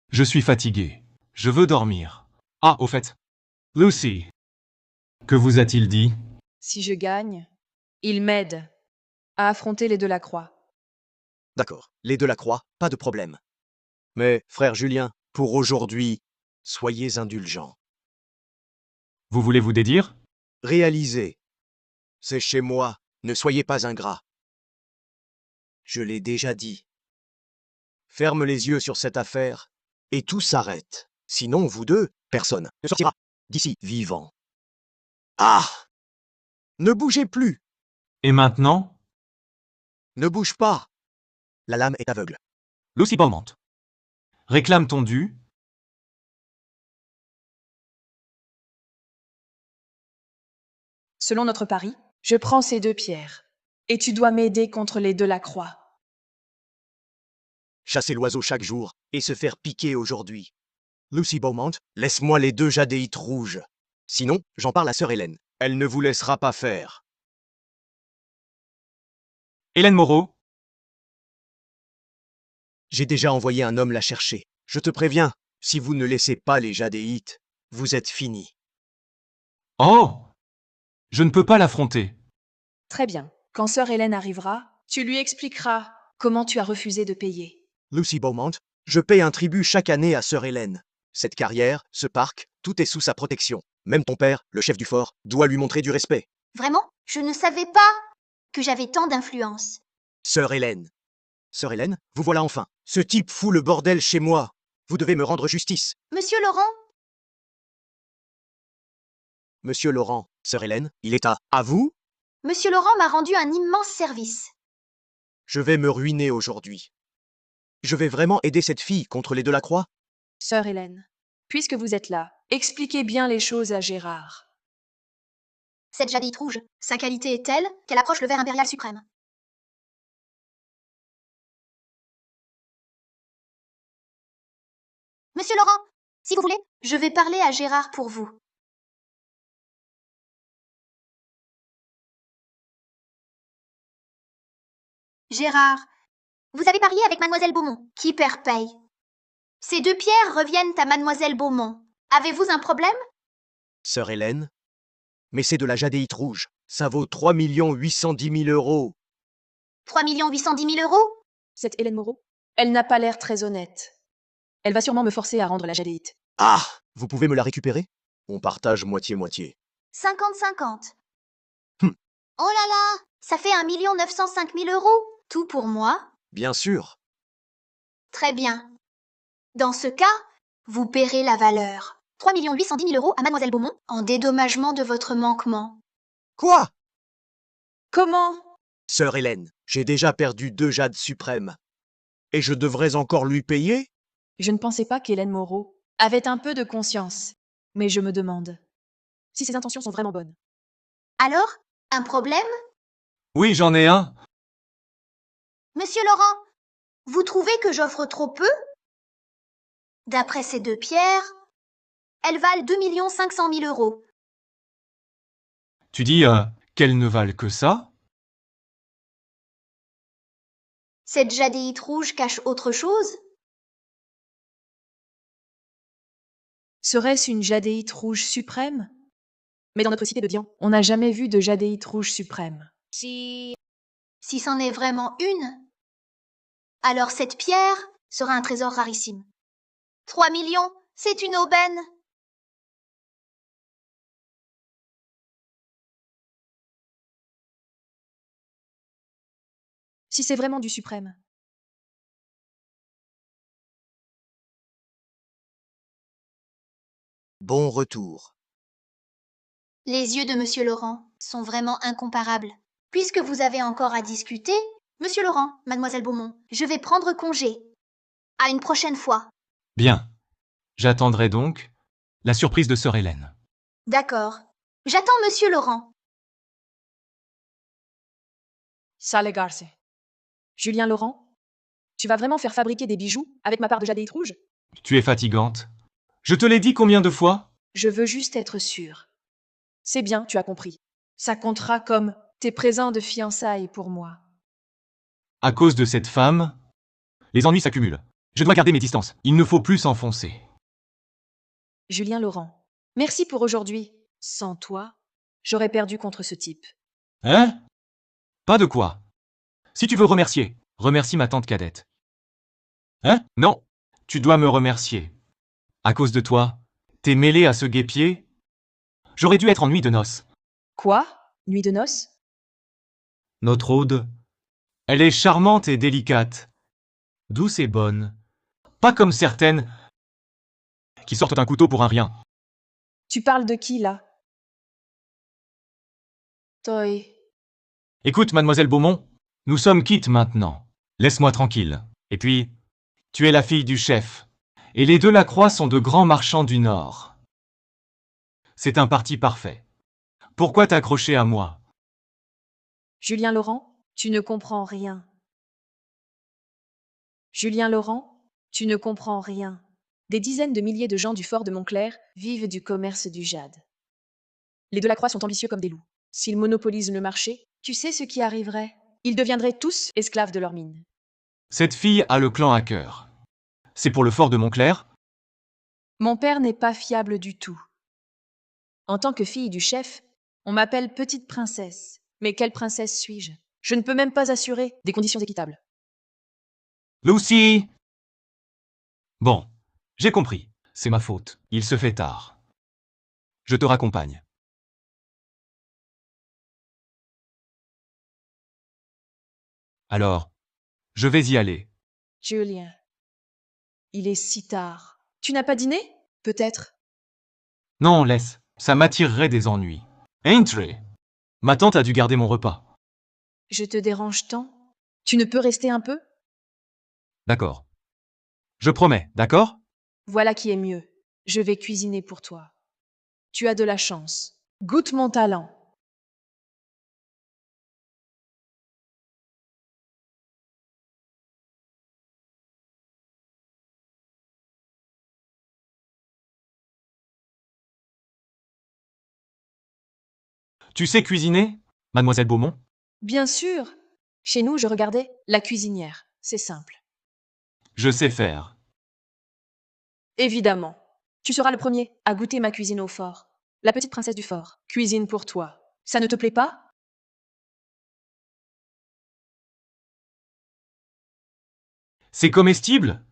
Je suis fatigué. Je veux dormir. Ah, au fait. Lucy. Que vous a-t-il dit? Si je gagne, il m'aide à affronter les Delacroix. D'accord, les Delacroix, pas de problème. Mais, frère Julien, pour aujourd'hui, soyez indulgents. Vous voulez vous dédire? Réalisez. C'est chez moi, ne soyez pas ingrats. Je l'ai déjà dit. Ferme les yeux sur cette affaire, et tout s'arrête. Sinon, vous deux, personne ne sortira d'ici vivant. Ah! Ne bougez plus! Et maintenant? Ne bouge pas! La lame est aveugle. Lucy Beaumont. Réclame ton dû. Selon notre pari, je prends ces 2 pierres. Et tu dois m'aider contre les Delacroix. Chasser l'oiseau chaque jour, et se faire piquer aujourd'hui. Lucy Beaumont, laisse-moi les 2 jadéites rouges. Sinon, j'en parle à sœur Hélène. Elle ne vous laissera pas faire. Hélène Moreau. J'ai déjà envoyé un homme la chercher. Je te préviens, si vous ne laissez pas les jadéites, vous êtes finis. Oh! Je ne peux pas l'affronter. Très bien. Quand sœur Hélène arrivera, tu lui expliqueras comment tu as refusé de payer. Lucy Beaumont, je paie un tribut chaque année à sœur Hélène. Cette carrière, ce parc, tout est sous sa protection. Même ton père, le chef du fort, doit lui montrer du respect. Vraiment? Je ne savais pas que j'avais tant d'influence. Sœur Hélène. Sœur Hélène, vous voilà enfin. Ce type fout le bordel chez moi. Vous devez me rendre justice. Monsieur Laurent? Monsieur Laurent, sœur Hélène, il est à vous? Monsieur Laurent m'a rendu un immense service. Je vais me ruiner aujourd'hui. Je vais vraiment aider cette fille contre les Delacroix? Sœur Hélène, puisque vous êtes là, expliquez bien les choses à Gérard. Cette jadite rouge, sa qualité est telle qu'elle approche le ver impérial suprême. Monsieur Laurent, si vous voulez, je vais parler à Gérard pour vous. Gérard, vous avez parié avec Mademoiselle Beaumont. Qui perd paye. Ces 2 pierres reviennent à Mademoiselle Beaumont. Avez-vous un problème? Sœur Hélène? Mais c'est de la jadéite rouge. Ça vaut 3 810 000 euros. 3 810 000 euros? Cette Hélène Moreau, elle n'a pas l'air très honnête. Elle va sûrement me forcer à rendre la jadéite. Ah! Vous pouvez me la récupérer? On partage moitié-moitié. 50-50. Hum. Oh là là! Ça fait 1 905 000 euros. Tout pour moi? Bien sûr. Très bien. Dans ce cas, vous paierez la valeur. 3 810 000 euros à Mademoiselle Beaumont en dédommagement de votre manquement. Quoi? Comment? Sœur Hélène, j'ai déjà perdu 2 jades suprêmes. Et je devrais encore lui payer? Je ne pensais pas qu'Hélène Moreau avait un peu de conscience. Mais je me demande si ses intentions sont vraiment bonnes. Alors, un problème? Oui, j'en ai un. Monsieur Laurent, vous trouvez que j'offre trop peu? D'après ces 2 pierres, elles valent 2 500 000 euros. Tu dis qu'elles ne valent que ça? Cette jadéite rouge cache autre chose? Serait-ce une jadéite rouge suprême? Mais dans notre cité de Dian, on n'a jamais vu de jadéite rouge suprême. Si c'en est vraiment une, alors cette pierre sera un trésor rarissime. 3 millions, c'est une aubaine. Si c'est vraiment du suprême. Bon retour. Les yeux de Monsieur Laurent sont vraiment incomparables. Puisque vous avez encore à discuter, Monsieur Laurent, Mademoiselle Beaumont, je vais prendre congé. À une prochaine fois. Bien. J'attendrai donc la surprise de sœur Hélène. D'accord. J'attends Monsieur Laurent. Sale garce. Julien Laurent, tu vas vraiment faire fabriquer des bijoux avec ma part de jadéite rouge? Tu es fatigante. Je te l'ai dit combien de fois? Je veux juste être sûre. C'est bien, tu as compris. Ça comptera comme tes présents de fiançailles pour moi. À cause de cette femme, les ennuis s'accumulent. Je dois garder mes distances. Il ne faut plus s'enfoncer. Julien Laurent, merci pour aujourd'hui. Sans toi, j'aurais perdu contre ce type. Hein? Pas de quoi. Si tu veux remercier, remercie ma tante cadette. Hein? Non. Tu dois me remercier. À cause de toi, t'es mêlé à ce guépier? J'aurais dû être en nuit de noces. Quoi? Nuit de noces? Notre Aude, elle est charmante et délicate. Douce et bonne. Pas comme certaines qui sortent un couteau pour un rien. Tu parles de qui, là? Toi. Écoute, mademoiselle Beaumont, nous sommes quittes maintenant. Laisse-moi tranquille. Et puis, tu es la fille du chef. Et les deux Lacroix sont de grands marchands du Nord. C'est un parti parfait. Pourquoi t'accrocher à moi? Julien Laurent, tu ne comprends rien. Julien Laurent, tu ne comprends rien. Des dizaines de milliers de gens du fort de Montclair vivent du commerce du jade. Les Delacroix sont ambitieux comme des loups. S'ils monopolisent le marché, tu sais ce qui arriverait? Ils deviendraient tous esclaves de leur mine. Cette fille a le clan à cœur. C'est pour le fort de Montclair? Mon père n'est pas fiable du tout. En tant que fille du chef, on m'appelle petite princesse. Mais quelle princesse suis-je? Je ne peux même pas assurer des conditions équitables. Lucy! Bon, j'ai compris. C'est ma faute. Il se fait tard. Je te raccompagne. Alors, je vais y aller. Julien, il est si tard. Tu n'as pas dîné? Peut-être. Non, laisse. Ça m'attirerait des ennuis. Aintree! Ma tante a dû garder mon repas. Je te dérange tant. Tu ne peux rester un peu? D'accord. Je promets, d'accord? Voilà qui est mieux. Je vais cuisiner pour toi. Tu as de la chance. Goûte mon talent. Tu sais cuisiner, mademoiselle Beaumont? Bien sûr. Chez nous, je regardais La cuisinière. C'est simple. Je sais faire. Évidemment. Tu seras le premier à goûter ma cuisine au fort. La petite princesse du fort. Cuisine pour toi. Ça ne te plaît pas? C'est comestible?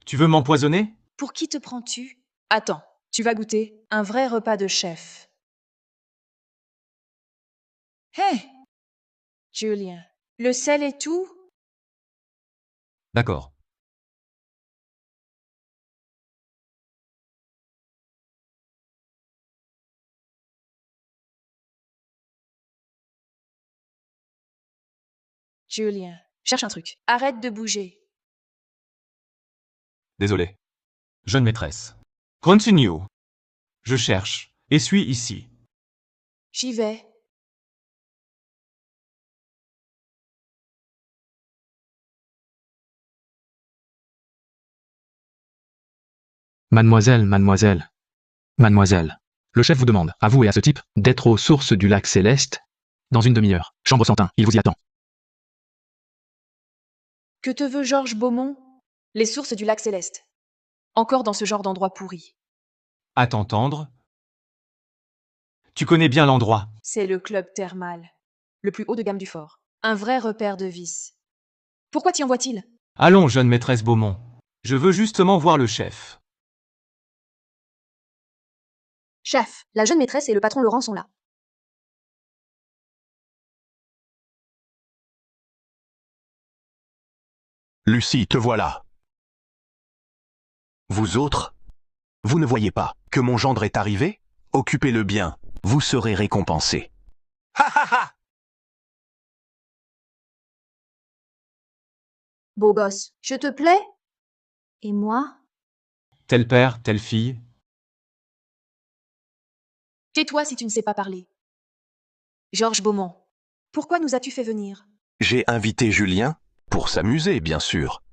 Tu veux m'empoisonner? Pour qui te prends-tu? Attends, tu vas goûter un vrai repas de chef. Hé! Julien, le sel et tout? D'accord. Julien, cherche un truc. Arrête de bouger. Désolé. Jeune maîtresse. Continue. Je cherche, et suis ici. J'y vais. Mademoiselle, mademoiselle. Mademoiselle. Le chef vous demande, à vous et à ce type, d'être aux sources du lac Céleste dans une demi-heure. Chambre 101, il vous y attend. Que te veut Georges Beaumont? Les sources du lac Céleste. Encore dans ce genre d'endroit pourri. À t'entendre. Tu connais bien l'endroit. C'est le club thermal. Le plus haut de gamme du fort. Un vrai repère de vice. Pourquoi t'y envoie-t-il? Allons, jeune maîtresse Beaumont. Je veux justement voir le chef. Chef, la jeune maîtresse et le patron Laurent sont là. Lucie, te voilà. Vous autres, vous ne voyez pas que mon gendre est arrivé? Occupez-le bien, vous serez récompensés. Ha ha ha! Beau gosse, je te plais? Et moi? Tel père, telle fille. Tais-toi si tu ne sais pas parler. Georges Beaumont, pourquoi nous as-tu fait venir? J'ai invité Julien pour s'amuser, bien sûr.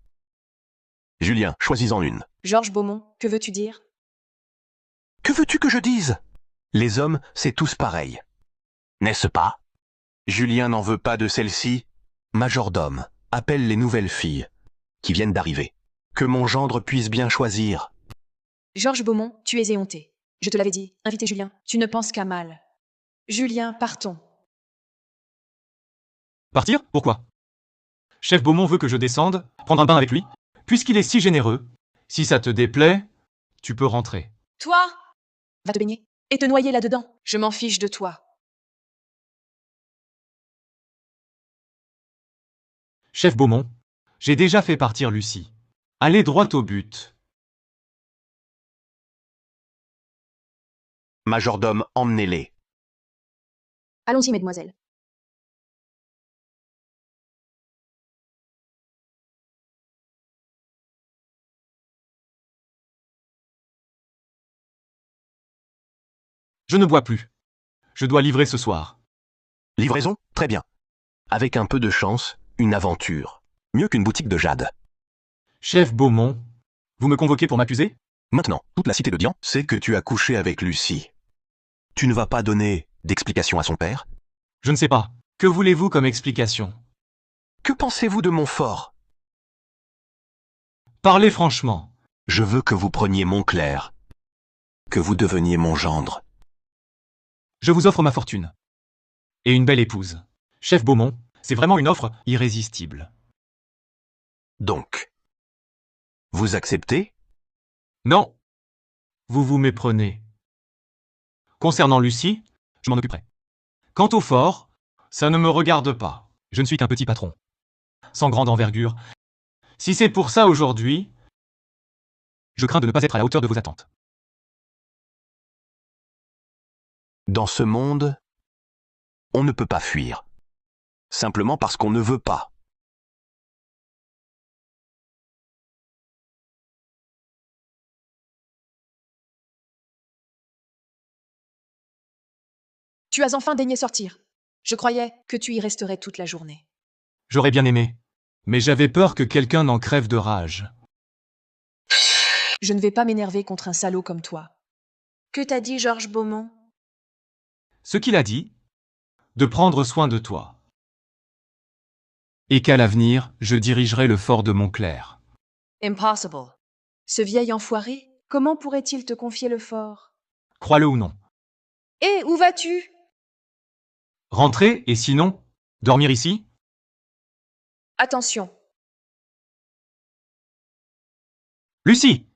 Julien, choisis-en une. Georges Beaumont, que veux-tu dire? Que veux-tu que je dise? Les hommes, c'est tous pareil. N'est-ce pas? Julien n'en veut pas de celle-ci. Majordome, appelle les nouvelles filles qui viennent d'arriver. Que mon gendre puisse bien choisir. Georges Beaumont, tu es éhonté. Je te l'avais dit, invitez Julien. Tu ne penses qu'à mal. Julien, partons. Partir? Pourquoi? Chef Beaumont veut que je descende, prendre un bain avec lui. Puisqu'il est si généreux, si ça te déplaît, tu peux rentrer. Toi? Va te baigner. Et te noyer là-dedans. Je m'en fiche de toi. Chef Beaumont, j'ai déjà fait partir Lucie. Allez droit au but. Majordome, emmenez-les. Allons-y, mesdemoiselles. Je ne bois plus. Je dois livrer ce soir. Livraison? Très bien. Avec un peu de chance, une aventure. Mieux qu'une boutique de jade. Chef Beaumont, vous me convoquez pour m'accuser? Maintenant, toute la cité de Dian sait que tu as couché avec Lucie. Tu ne vas pas donner d'explication à son père? Je ne sais pas. Que voulez-vous comme explication? Que pensez-vous de mon fort? Parlez franchement. Je veux que vous preniez Montclair. Que vous deveniez mon gendre. Je vous offre ma fortune. Et une belle épouse. Chef Beaumont, c'est vraiment une offre irrésistible. Donc, vous acceptez? Non. Vous vous méprenez. Concernant Lucie, je m'en occuperai. Quant au fort, ça ne me regarde pas. Je ne suis qu'un petit patron. Sans grande envergure. Si c'est pour ça aujourd'hui, je crains de ne pas être à la hauteur de vos attentes. Dans ce monde, on ne peut pas fuir. Simplement parce qu'on ne veut pas. Tu as enfin daigné sortir. Je croyais que tu y resterais toute la journée. J'aurais bien aimé, mais j'avais peur que quelqu'un n'en crève de rage. Je ne vais pas m'énerver contre un salaud comme toi. Que t'a dit Georges Beaumont? Ce qu'il a dit, de prendre soin de toi. Et qu'à l'avenir, je dirigerai le fort de Montclair. Impossible. Ce vieil enfoiré, comment pourrait-il te confier le fort? Crois-le ou non. Et où vas-tu? Rentrer, et sinon, dormir ici? Attention. Lucie!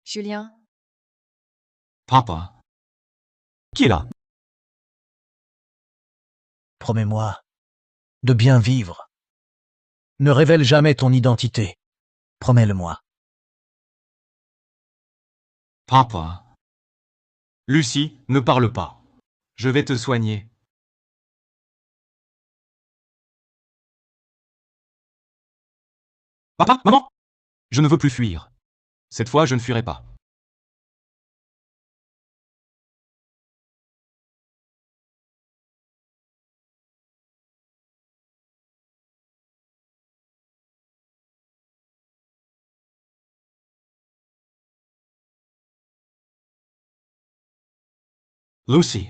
Julien, Papa. Qui est là? Promets-moi de bien vivre. Ne révèle jamais ton identité. Promets-le-moi. Papa. Lucie, ne parle pas. Je vais te soigner. Papa, maman! Je ne veux plus fuir. Cette fois, je ne fuirai pas. Lucy,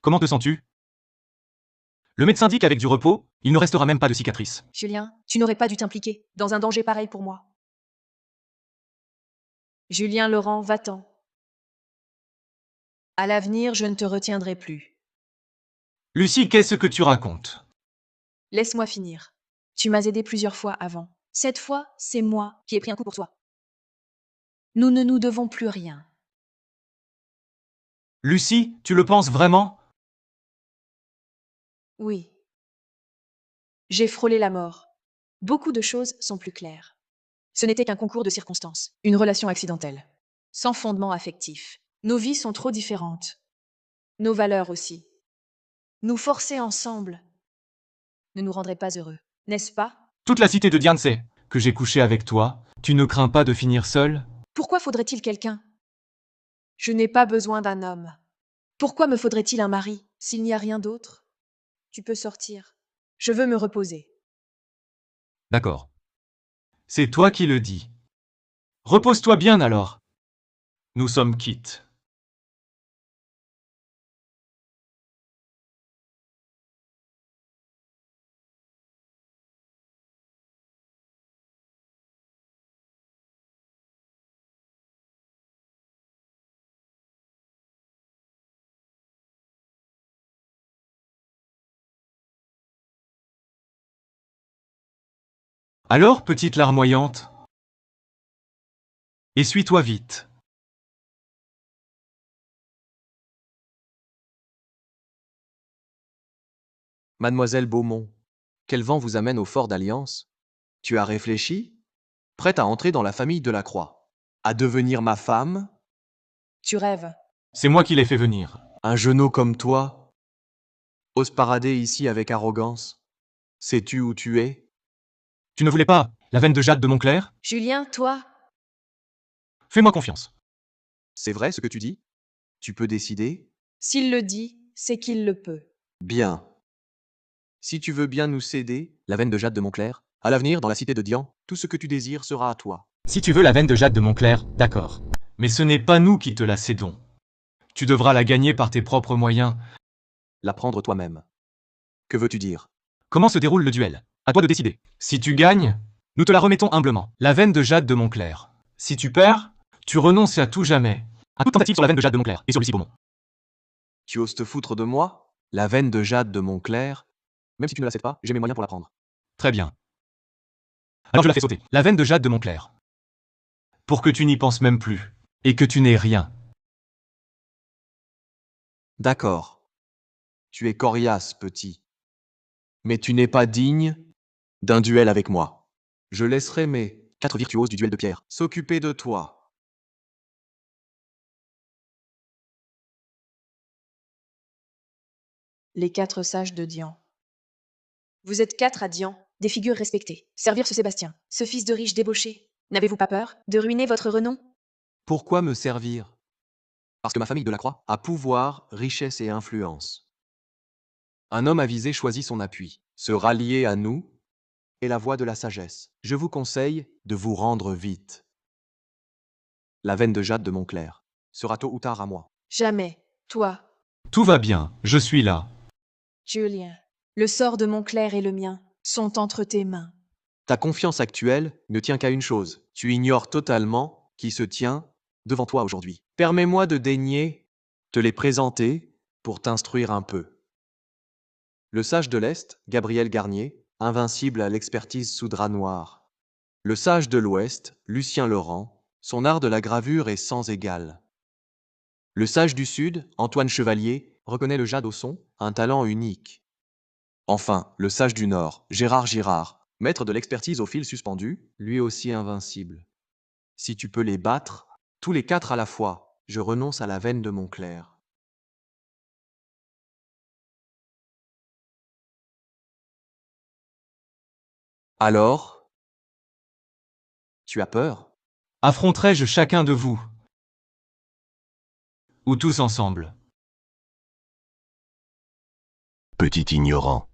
comment te sens-tu? Le médecin dit qu'avec du repos, il ne restera même pas de cicatrices. Julien, tu n'aurais pas dû t'impliquer dans un danger pareil pour moi. Julien Laurent, va-t'en. À l'avenir, je ne te retiendrai plus. Lucie, qu'est-ce que tu racontes? Laisse-moi finir. Tu m'as aidé plusieurs fois avant. Cette fois, c'est moi qui ai pris un coup pour toi. Nous ne nous devons plus rien. Lucie, tu le penses vraiment? Oui. J'ai frôlé la mort. Beaucoup de choses sont plus claires. Ce n'était qu'un concours de circonstances, une relation accidentelle, sans fondement affectif. Nos vies sont trop différentes. Nos valeurs aussi. Nous forcer ensemble ne nous rendrait pas heureux, n'est-ce pas? Toute la cité de Diane sait que j'ai couché avec toi. Tu ne crains pas de finir seul? Pourquoi faudrait-il quelqu'un? Je n'ai pas besoin d'un homme. Pourquoi me faudrait-il un mari s'il n'y a rien d'autre? Tu peux sortir. Je veux me reposer. D'accord. C'est toi qui le dis. Repose-toi bien alors. Nous sommes quittes. Alors, petite larmoyante? Essuie-toi vite. Mademoiselle Beaumont, quel vent vous amène au fort d'Alliance? Tu as réfléchi? Prête à entrer dans la famille de la Croix? À devenir ma femme? Tu rêves. C'est moi qui l'ai fait venir. Un genou comme toi? Ose parader ici avec arrogance? Sais-tu où tu es? Tu ne voulais pas la veine de jade de Montclair? Julien, toi, Fais-moi confiance. C'est vrai ce que tu dis? Tu peux décider? s'il le dit, c'est qu'il le peut. Bien. Si tu veux bien nous céder la veine de jade de Montclair, à l'avenir, dans la cité de Dian, tout ce que tu désires sera à toi. Si tu veux la veine de jade de Montclair, d'accord. Mais ce n'est pas nous qui te la cédons. Tu devras la gagner par tes propres moyens. La prendre toi-même. Que veux-tu dire? Comment se déroule le duel? À toi de décider. Si tu gagnes, nous te la remettons humblement. La veine de jade de Montclair. Si tu perds, tu renonces à tout jamais. À toute tentative sur la veine de jade de Montclair et sur Lucie Beaumont. Tu oses te foutre de moi? La veine de jade de Montclair? Même si tu ne la cèdes pas, j'ai mes moyens pour la prendre. Très bien. Alors je la fais sauter. La veine de jade de Montclair. Pour que tu n'y penses même plus. Et que tu n'aies rien. D'accord. Tu es coriace, petit. Mais tu n'es pas digne d'un duel avec moi. Je laisserai mes 4 virtuoses du duel de pierre s'occuper de toi. Les 4 sages de Dian. Vous êtes 4 à Dian, des figures respectées. Servir ce Sébastien, ce fils de riche débauché. N'avez-vous pas peur de ruiner votre renom? Pourquoi me servir? Parce que ma famille de la Croix a pouvoir, richesse et influence. Un homme avisé choisit son appui. Se rallier à nous est la voie de la sagesse. Je vous conseille de vous rendre vite. La veine de jade de Montclair sera tôt ou tard à moi. Jamais. Toi, Tout va bien, je suis là. Julien. Le sort de Montclair et le mien sont entre tes mains. Ta confiance actuelle ne tient qu'à une chose. Tu ignores totalement qui se tient devant toi aujourd'hui. Permets-moi de daigner te les présenter pour t'instruire un peu. Le sage de l'Est, Gabriel Garnier, invincible à l'expertise sous drap noir. Le sage de l'Ouest, Lucien Laurent, son art de la gravure est sans égal. Le sage du Sud, Antoine Chevalier, reconnaît le jade au son, un talent unique. Enfin, le sage du Nord, Gérard Girard, maître de l'expertise au fil suspendu, lui aussi invincible. Si tu peux les battre, tous les 4 à la fois, je renonce à la veine de Montclair. Alors? Tu as peur? Affronterai-je chacun de vous? Ou tous ensemble? Petit ignorant.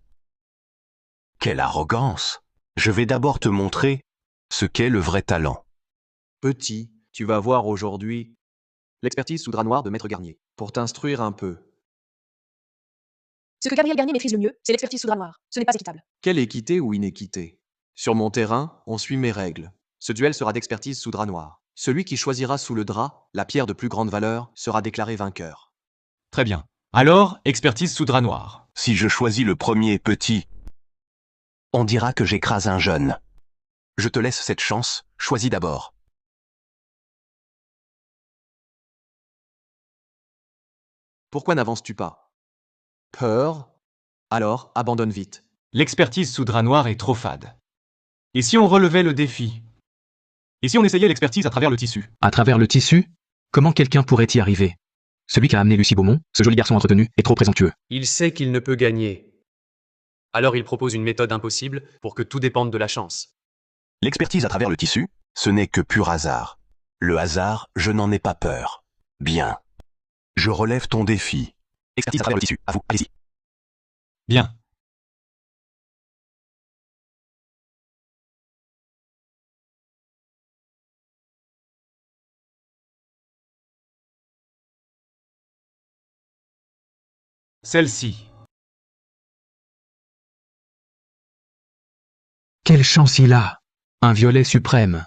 Quelle arrogance! Je vais d'abord te montrer ce qu'est le vrai talent. Petit, tu vas voir aujourd'hui l'expertise sous drap noir de Maître Garnier, pour t'instruire un peu. Ce que Gabriel Garnier maîtrise le mieux, c'est l'expertise sous drap noir. Ce n'est pas équitable. Quelle équité ou inéquité? Sur mon terrain, on suit mes règles. Ce duel sera d'expertise sous drap noir. Celui qui choisira sous le drap la pierre de plus grande valeur sera déclaré vainqueur. Très bien. Alors, expertise sous drap noir. Si je choisis le premier petit, on dira que j'écrase un jeune. Je te laisse cette chance, choisis d'abord. Pourquoi n'avances-tu pas? Peur? Alors, abandonne vite. L'expertise sous drap noir est trop fade. Et si on relevait le défi? Et si on essayait l'expertise à travers le tissu? À travers le tissu? Comment quelqu'un pourrait y arriver? Celui qui a amené Lucie Beaumont, ce joli garçon entretenu, est trop présomptueux. Il sait qu'il ne peut gagner. Alors il propose une méthode impossible pour que tout dépende de la chance. L'expertise à travers le tissu, ce n'est que pur hasard. Le hasard, je n'en ai pas peur. Bien. Je relève ton défi. Expertise à travers le tissu, à vous, allez-y. Bien. Celle-ci. Quelle chance il a! Un violet suprême.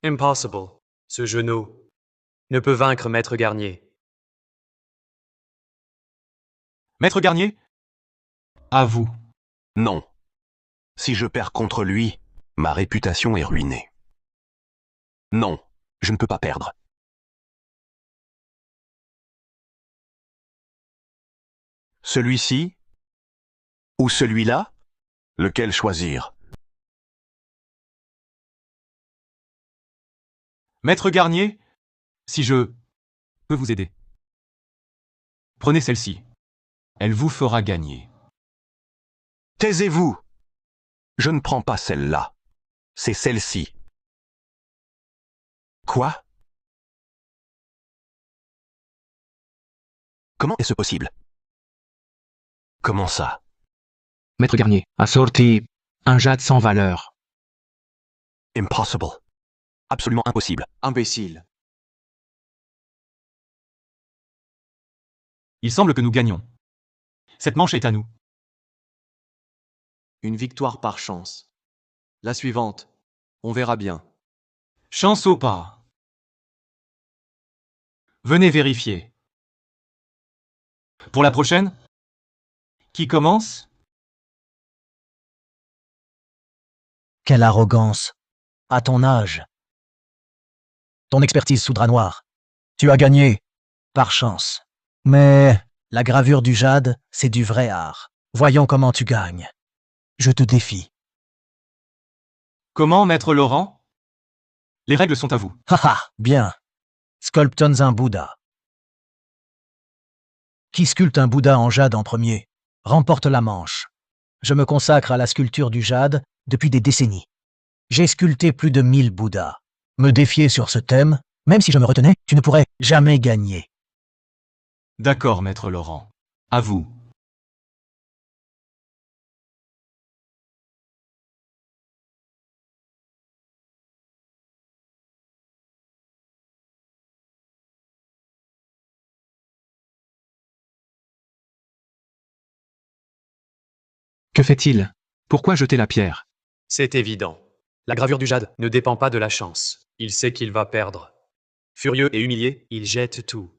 Impossible. Ce genou ne peut vaincre Maître Garnier. Maître Garnier? À vous. Non. Si je perds contre lui, ma réputation est ruinée. Non, je ne peux pas perdre. Celui-ci? Ou celui-là? Lequel choisir? Maître Garnier, si je peux vous aider. Prenez celle-ci. Elle vous fera gagner. Taisez-vous! Je ne prends pas celle-là. C'est celle-ci. Quoi? Comment est-ce possible? Comment ça? Maître Garnier a sorti un jade sans valeur. Impossible. Absolument impossible. Imbécile. Il semble que nous gagnons. Cette manche est à nous. Une victoire par chance. La suivante, on verra bien. Chance au pas. Venez vérifier. Pour la prochaine? Qui commence? Quelle arrogance! À ton âge. Ton expertise sous drap noir. Tu as gagné. Par chance. Mais la gravure du jade, c'est du vrai art. Voyons comment tu gagnes. Je te défie. Comment, Maître Laurent? Les règles sont à vous. Haha, bien. Sculptons un Bouddha. Qui sculpte un Bouddha en jade en premier remporte la manche. Je me consacre à la sculpture du jade depuis des décennies. J'ai sculpté plus de 1000 Bouddhas. Me défier sur ce thème, même si je me retenais, tu ne pourrais jamais gagner. D'accord, Maître Laurent. À vous. Que fait-il? Pourquoi jeter la pierre? C'est évident. La gravure du jade ne dépend pas de la chance. Il sait qu'il va perdre. Furieux et humilié, il jette tout.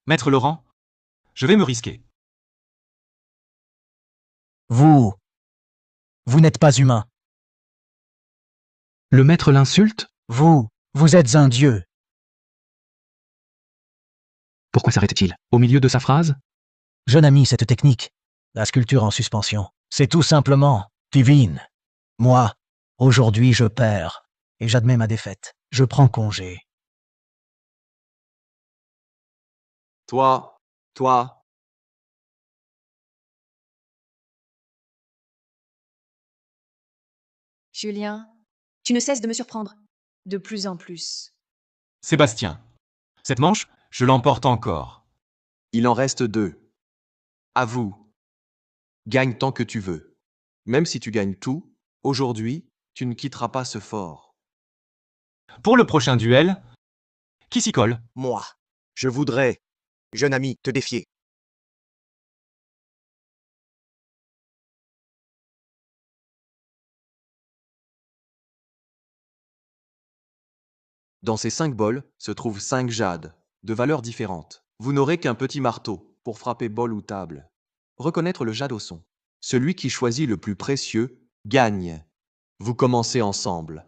Maître Laurent, je vais me risquer. Vous n'êtes pas humain. Le maître l'insulte? Vous êtes un dieu. Pourquoi s'arrêtait-il au milieu de sa phrase? Jeune ami, cette technique La sculpture en suspension, c'est tout simplement divine. Moi, aujourd'hui, je perds, et j'admets ma défaite. Je prends congé. Toi, Julien, tu ne cesses de me surprendre. De plus en plus. Sébastien, cette manche, je l'emporte encore. il en reste 2. À vous. Gagne tant que tu veux. Même si tu gagnes tout, aujourd'hui, tu ne quitteras pas ce fort. Pour le prochain duel, qui s'y colle? Moi. Je voudrais, jeune ami, te défier. Dans ces 5 bols se trouvent 5 jades, de valeurs différentes. Vous n'aurez qu'un petit marteau pour frapper bol ou table. Reconnaître le jade au son. Celui qui choisit le plus précieux gagne. Vous commencez ensemble.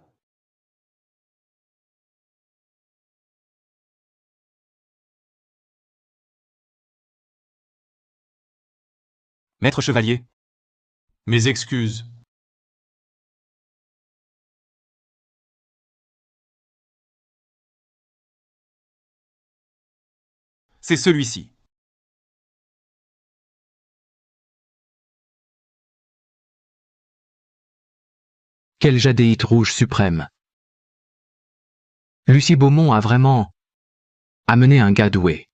Maître chevalier. Mes excuses. C'est celui-ci. Quel jadéite rouge suprême. Lucie Beaumont a vraiment amené un gars doué.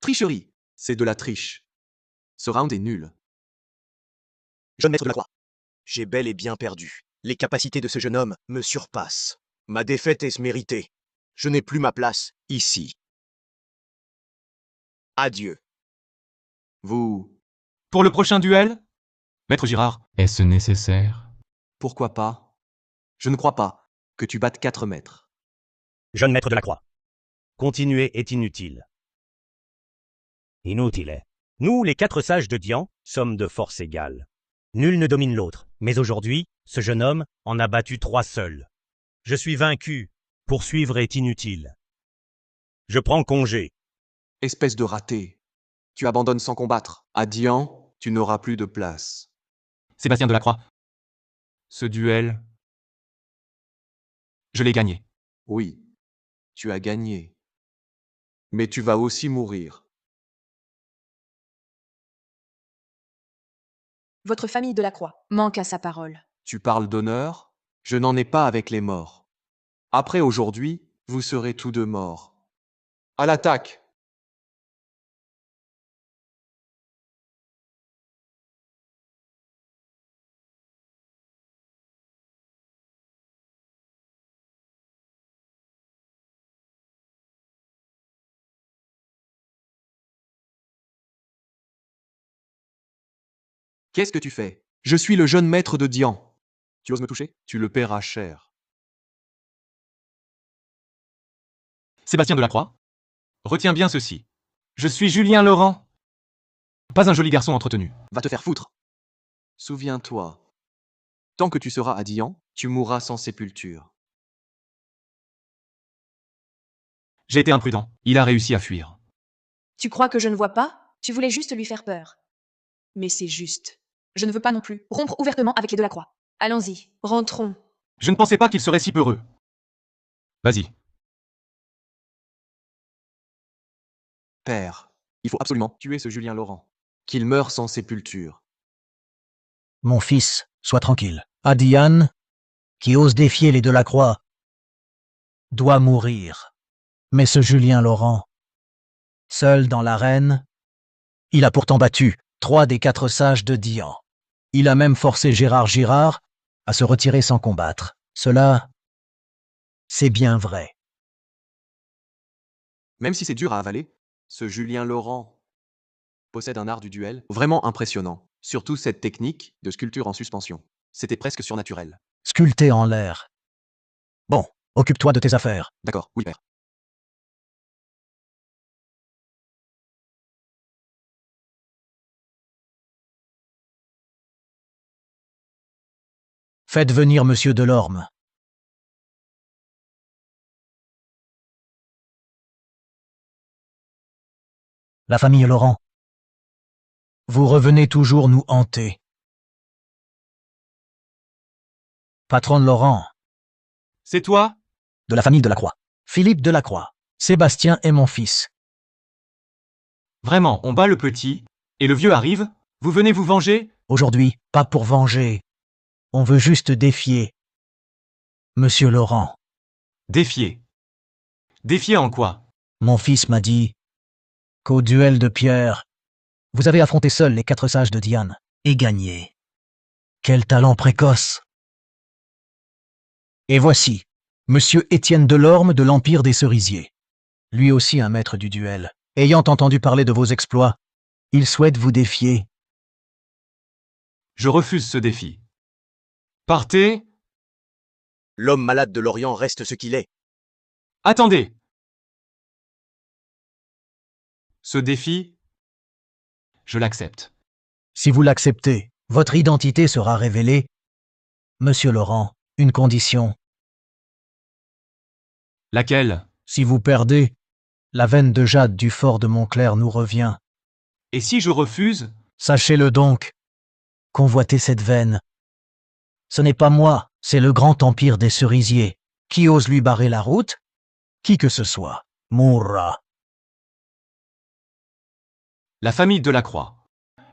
Tricherie. C'est de la triche. Ce round est nul. Jeune maître de la croix. J'ai bel et bien perdu. Les capacités de ce jeune homme me surpassent. Ma défaite est méritée. Je n'ai plus ma place ici. Adieu. Vous. Pour le prochain duel, Maître Girard. Est-ce nécessaire? Pourquoi pas? Je ne crois pas que tu battes 4 mètres. Jeune maître de la croix. Continuer est inutile. Inutile. Nous, les 4 sages de Dian, sommes de force égale. Nul ne domine l'autre, mais aujourd'hui, ce jeune homme en a battu 3 seuls. Je suis vaincu. Poursuivre est inutile. Je prends congé. Espèce de raté. Tu abandonnes sans combattre. À Dian, tu n'auras plus de place. Sébastien Delacroix. Ce duel, je l'ai gagné. Oui, tu as gagné. Mais tu vas aussi mourir. Votre famille de la Croix manque à sa parole. Tu parles d'honneur? Je n'en ai pas avec les morts. Après aujourd'hui, vous serez tous deux morts. À l'attaque! Qu'est-ce que tu fais? Je suis le jeune maître de Dian. Tu oses me toucher? Tu le paieras cher. Sébastien Delacroix. Retiens bien ceci. Je suis Julien Laurent. Pas un joli garçon entretenu. Va te faire foutre. Souviens-toi. Tant que tu seras à Dian, tu mourras sans sépulture. J'ai été imprudent. Il a réussi à fuir. Tu crois que je ne vois pas? Tu voulais juste lui faire peur. Mais c'est juste. Je ne veux pas non plus rompre ouvertement avec les Delacroix. Allons-y, rentrons. Je ne pensais pas qu'il serait si peureux. Vas-y. Père, il faut absolument tuer ce Julien Laurent. Qu'il meure sans sépulture. Mon fils, sois tranquille. Adiane, qui ose défier les Delacroix, doit mourir. Mais ce Julien Laurent, seul dans l'arène, il a pourtant battu 3 des 4 sages de Dian. Il a même forcé Gérard Girard à se retirer sans combattre. Cela, c'est bien vrai. Même si c'est dur à avaler, ce Julien Laurent possède un art du duel vraiment impressionnant. Surtout cette technique de sculpture en suspension. C'était presque surnaturel. Sculpté en l'air. Bon, occupe-toi de tes affaires. D'accord, oui père. Faites venir Monsieur Delorme. La famille Laurent. Vous revenez toujours nous hanter. Patronne Laurent, C'est toi? de la famille Delacroix. Philippe Delacroix. Sébastien est mon fils. Vraiment, on bat le petit, et le vieux arrive? Vous venez vous venger? Aujourd'hui, pas pour venger. On veut juste défier. Monsieur Laurent, Défier. Défier en quoi? mon fils m'a dit qu'au duel de pierre, vous avez affronté seul les 4 sages de Diane et gagné. Quel talent précoce! Et voici, Monsieur Étienne Delorme de l'Empire des Cerisiers. Lui aussi un maître du duel. Ayant entendu parler de vos exploits, il souhaite vous défier. Je refuse ce défi. Partez. L'homme malade de l'Orient reste ce qu'il est. Attendez. Ce défi, je l'accepte. Si vous l'acceptez, votre identité sera révélée. Monsieur Laurent, une condition. Laquelle? Si vous perdez, la veine de jade du fort de Montclair nous revient. Et si je refuse? Sachez-le donc. Convoitez cette veine. Ce n'est pas moi, c'est le grand empire des cerisiers. Qui ose lui barrer la route? Qui que ce soit, mourra. La famille Delacroix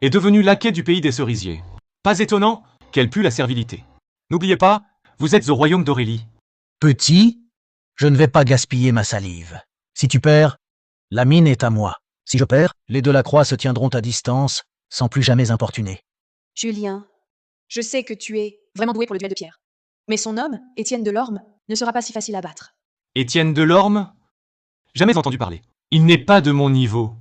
est devenue laquais du pays des cerisiers. Pas étonnant qu'elle pue la servilité. N'oubliez pas, vous êtes au royaume d'Aurélie. Petit, je ne vais pas gaspiller ma salive. Si tu perds, la mine est à moi. Si je perds, les Delacroix se tiendront à distance, sans plus jamais importuner. Julien, je sais que tu es vraiment doué pour le duel de pierre. Mais son homme, Étienne Delorme, ne sera pas si facile à battre. Étienne Delorme? Jamais entendu parler. Il n'est pas de mon niveau.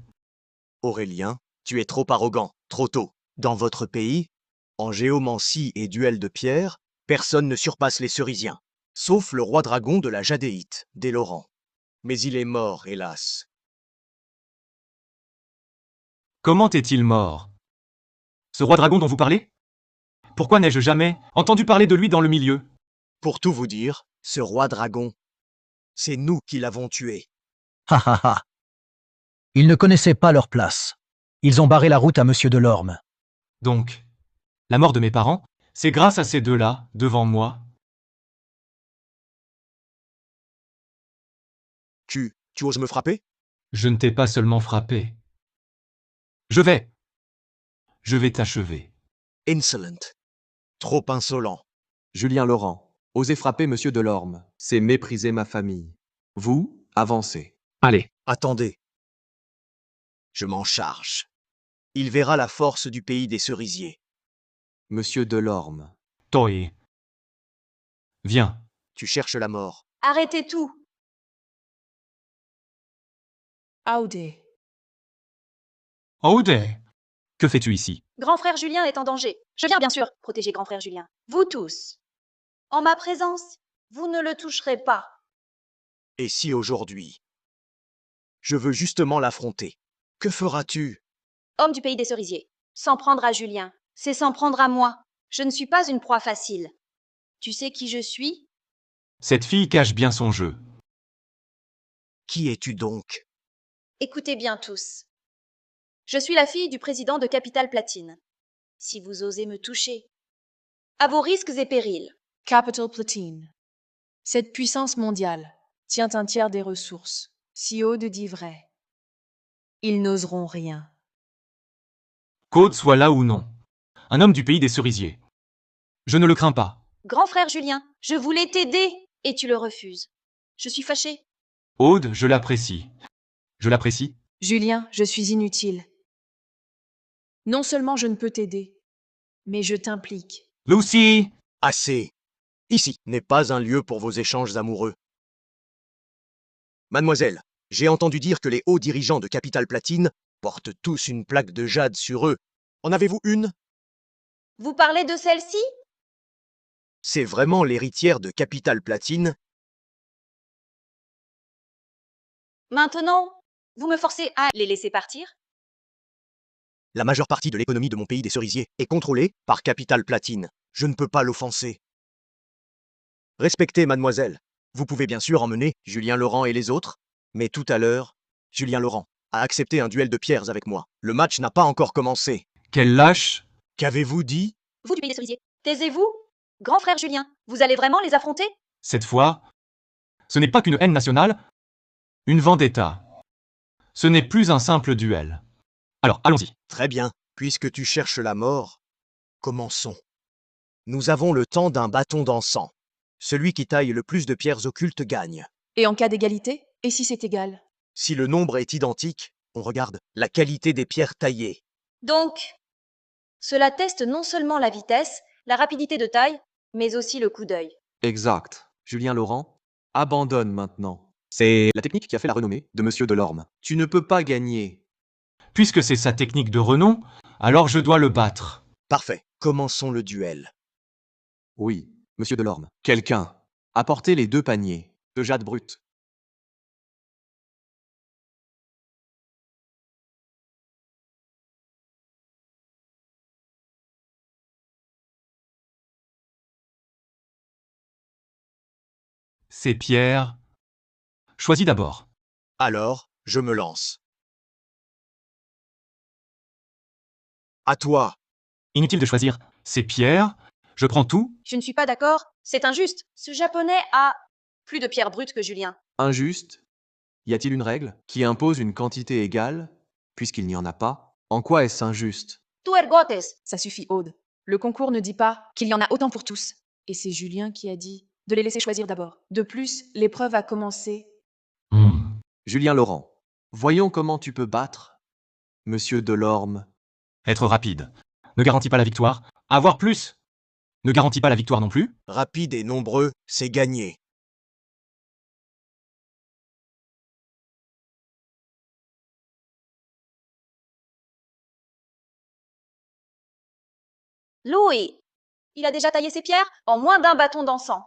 Aurélien, tu es trop arrogant, trop tôt. Dans votre pays, en géomancie et duel de pierre, personne ne surpasse les cerisiens. Sauf le roi dragon de la Jadéite, des Laurent. Mais il est mort, hélas. Comment est-il mort? Ce roi dragon dont vous parlez? Pourquoi n'ai-je jamais entendu parler de lui dans le milieu? Pour tout vous dire, ce roi dragon, c'est nous qui l'avons tué. Ha ha ha. Ils ne connaissaient pas leur place. Ils ont barré la route à Monsieur Delorme. Donc, la mort de mes parents, c'est grâce à ces deux-là, devant moi. Tu oses me frapper? Je ne t'ai pas seulement frappé. Je vais t'achever. Insolent. Trop insolent. Julien Laurent, oser frapper Monsieur Delorme, c'est mépriser ma famille. Vous, avancez. Allez, Attendez. Je m'en charge. Il verra la force du pays des cerisiers. Monsieur Delorme, Toi. Viens. Tu cherches la mort. Arrêtez tout. Audé. Aude, que fais-tu ici? Grand frère Julien est en danger. Je viens bien sûr protéger grand frère Julien. Vous tous. En ma présence, vous ne le toucherez pas. Et si aujourd'hui, je veux justement l'affronter, que feras-tu? Homme du pays des cerisiers. S'en prendre à Julien, c'est s'en prendre à moi. Je ne suis pas une proie facile. Tu sais qui je suis? Cette fille cache bien son jeu. Qui es-tu donc? Écoutez bien tous. Je suis la fille du président de Capital Platine. Si vous osez me toucher, à vos risques et périls. Capital Platine. Cette puissance mondiale tient un tiers des ressources. Si Aude dit vrai, ils n'oseront rien. Qu'Aude soit là ou non. Un homme du pays des cerisiers. Je ne le crains pas. Grand frère Julien, je voulais t'aider et tu le refuses. Je suis fâchée. Aude, je l'apprécie. Je l'apprécie. Julien, je suis inutile. Non seulement je ne peux t'aider, mais je t'implique. Lucy! Assez. Ici n'est pas un lieu pour vos échanges amoureux. Mademoiselle, j'ai entendu dire que les hauts dirigeants de Capital Platine portent tous une plaque de jade sur eux. En avez-vous une? Vous parlez de celle-ci? C'est vraiment l'héritière de Capital Platine? Maintenant, vous me forcez à les laisser partir? La majeure partie de l'économie de mon pays des cerisiers est contrôlée par Capital Platine. Je ne peux pas l'offenser. Respectez, mademoiselle. Vous pouvez bien sûr emmener Julien Laurent et les autres, mais tout à l'heure, Julien Laurent a accepté un duel de pierres avec moi. Le match n'a pas encore commencé. Quel lâche! Qu'avez-vous dit? Vous du pays des cerisiers, taisez-vous? Grand frère Julien, vous allez vraiment les affronter? Cette fois, ce n'est pas qu'une haine nationale, une vendetta. Ce n'est plus un simple duel. Alors, allons-y. Très bien, puisque tu cherches la mort, commençons. Nous avons le temps d'un bâton d'encens. Celui qui taille le plus de pierres occultes gagne. Et en cas d'égalité? Et si c'est égal? Si le nombre est identique, on regarde la qualité des pierres taillées. Donc, cela teste non seulement la vitesse, la rapidité de taille, mais aussi le coup d'œil. Exact. Julien Laurent, abandonne maintenant. C'est la technique qui a fait la renommée de Monsieur Delorme. Tu ne peux pas gagner. Puisque c'est sa technique de renom, alors je dois le battre. Parfait, commençons le duel. Oui, Monsieur Delorme. Quelqu'un, apportez les 2 paniers de jade brut. Ces pierres... Choisis d'abord. Alors, je me lance. À toi. Inutile de choisir. Ces pierres... Je prends tout. Je ne suis pas d'accord, c'est injuste. Ce japonais a plus de pierres brutes que Julien. Injuste? Y a-t-il une règle qui impose une quantité égale, puisqu'il n'y en a pas? En quoi est-ce injuste? Tu ergotes. Ça suffit, Aude. Le concours ne dit pas qu'il y en a autant pour tous. Et c'est Julien qui a dit de les laisser choisir d'abord. De plus, l'épreuve a commencé. Julien Laurent, voyons comment tu peux battre Monsieur Delorme. Être rapide ne garantit pas la victoire. Avoir plus ne garantit pas la victoire non plus. Rapide et nombreux, c'est gagné. Louis, il a déjà taillé ses pierres en moins d'un bâton d'encens.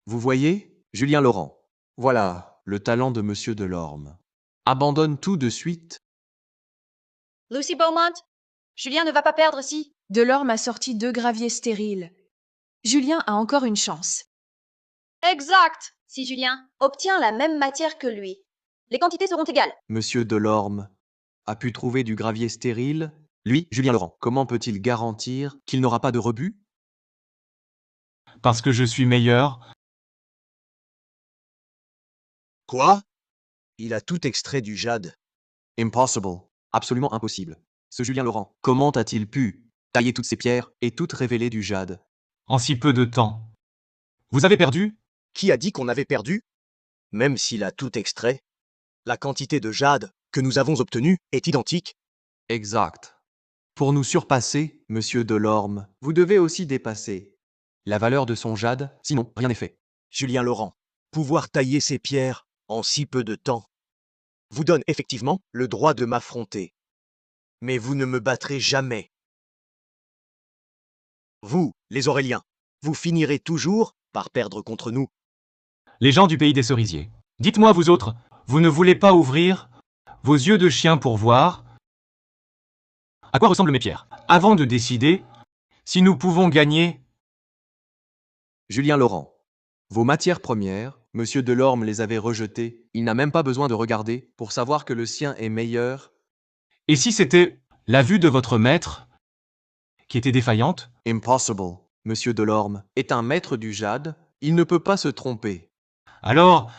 Vous voyez, Julien Laurent, voilà le talent de Monsieur Delorme. Abandonne tout de suite. Lucy Beaumont, Julien ne va pas perdre si... Delorme a sorti 2 graviers stériles. Julien a encore une chance. Exact. Si Julien obtient la même matière que lui, les quantités seront égales. Monsieur Delorme a pu trouver du gravier stérile. Lui, Julien Laurent, comment peut-il garantir qu'il n'aura pas de rebut? Parce que je suis meilleur. Quoi? Il a tout extrait du jade. Impossible. Absolument impossible. Ce Julien Laurent, comment a-t-il pu tailler toutes ces pierres et toutes révéler du jade? En si peu de temps. Vous avez perdu? Qui a dit qu'on avait perdu? Même s'il a tout extrait, la quantité de jade que nous avons obtenue est identique. Exact. Pour nous surpasser, Monsieur Delorme, vous devez aussi dépasser la valeur de son jade, sinon rien n'est fait. Julien Laurent, pouvoir tailler ces pierres en si peu de temps vous donne effectivement le droit de m'affronter. Mais vous ne me battrez jamais. Vous, les Auréliens, vous finirez toujours par perdre contre nous. Les gens du pays des cerisiers. Dites-moi, vous autres, vous ne voulez pas ouvrir vos yeux de chien pour voir à quoi ressemblent mes pierres, avant de décider si nous pouvons gagner? Julien Laurent, vos matières premières, Monsieur Delorme les avait rejetées. Il n'a même pas besoin de regarder pour savoir que le sien est meilleur. Et si c'était la vue de votre maître qui était défaillante? Impossible. Monsieur Delorme est un maître du jade. Il ne peut pas se tromper. Alors,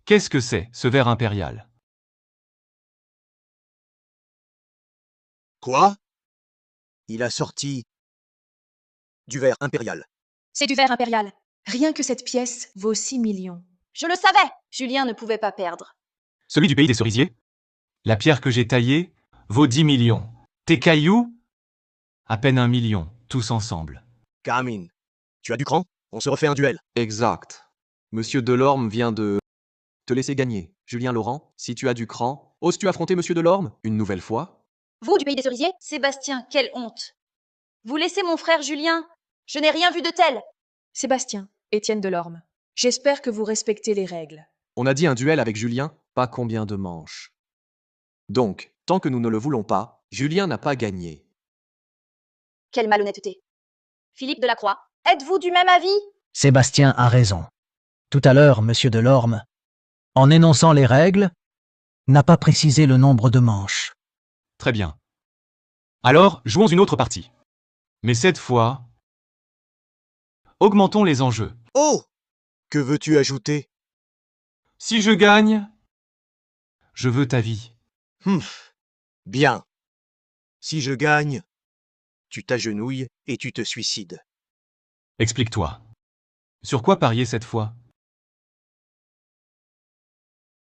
qu'est-ce que c'est, ce verre impérial? Quoi? Il a sorti du verre impérial. C'est du verre impérial. Rien que cette pièce vaut 6 millions. Je le savais. Julien ne pouvait pas perdre. Celui du pays des cerisiers? La pierre que j'ai taillée vaut 10 millions. Tes cailloux? À peine 1 million, tous ensemble. Carmine, tu as du cran? On se refait un duel. Exact. Monsieur Delorme vient de te laisser gagner. Julien Laurent, si tu as du cran, oses-tu affronter Monsieur Delorme une nouvelle fois? Vous du pays des cerisiers? Sébastien, quelle honte. Vous laissez mon frère Julien? Je n'ai rien vu de tel. Sébastien, Étienne Delorme, j'espère que vous respectez les règles. On a dit un duel avec Julien, pas combien de manches. Donc, tant que nous ne le voulons pas, Julien n'a pas gagné. Quelle malhonnêteté. Philippe Delacroix, êtes-vous du même avis? Sébastien a raison. Tout à l'heure, Monsieur Delorme, en énonçant les règles, n'a pas précisé le nombre de manches. Très bien. Alors, jouons une autre partie. Mais cette fois, augmentons les enjeux. Oh! Que veux-tu ajouter? Si je gagne, je veux ta vie. Bien. Si je gagne, tu t'agenouilles et tu te suicides. Explique-toi. Sur quoi parier cette fois?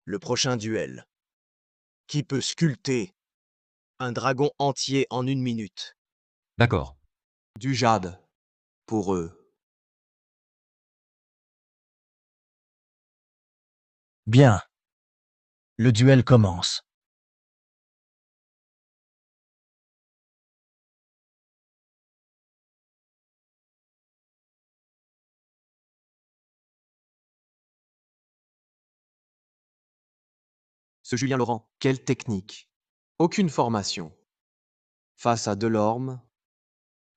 Le prochain duel. Qui peut sculpter un dragon entier en 1 minute? D'accord. Du jade. Pour eux. Bien. Le duel commence. Ce Julien Laurent, quelle technique. Aucune formation. Face à Delorme,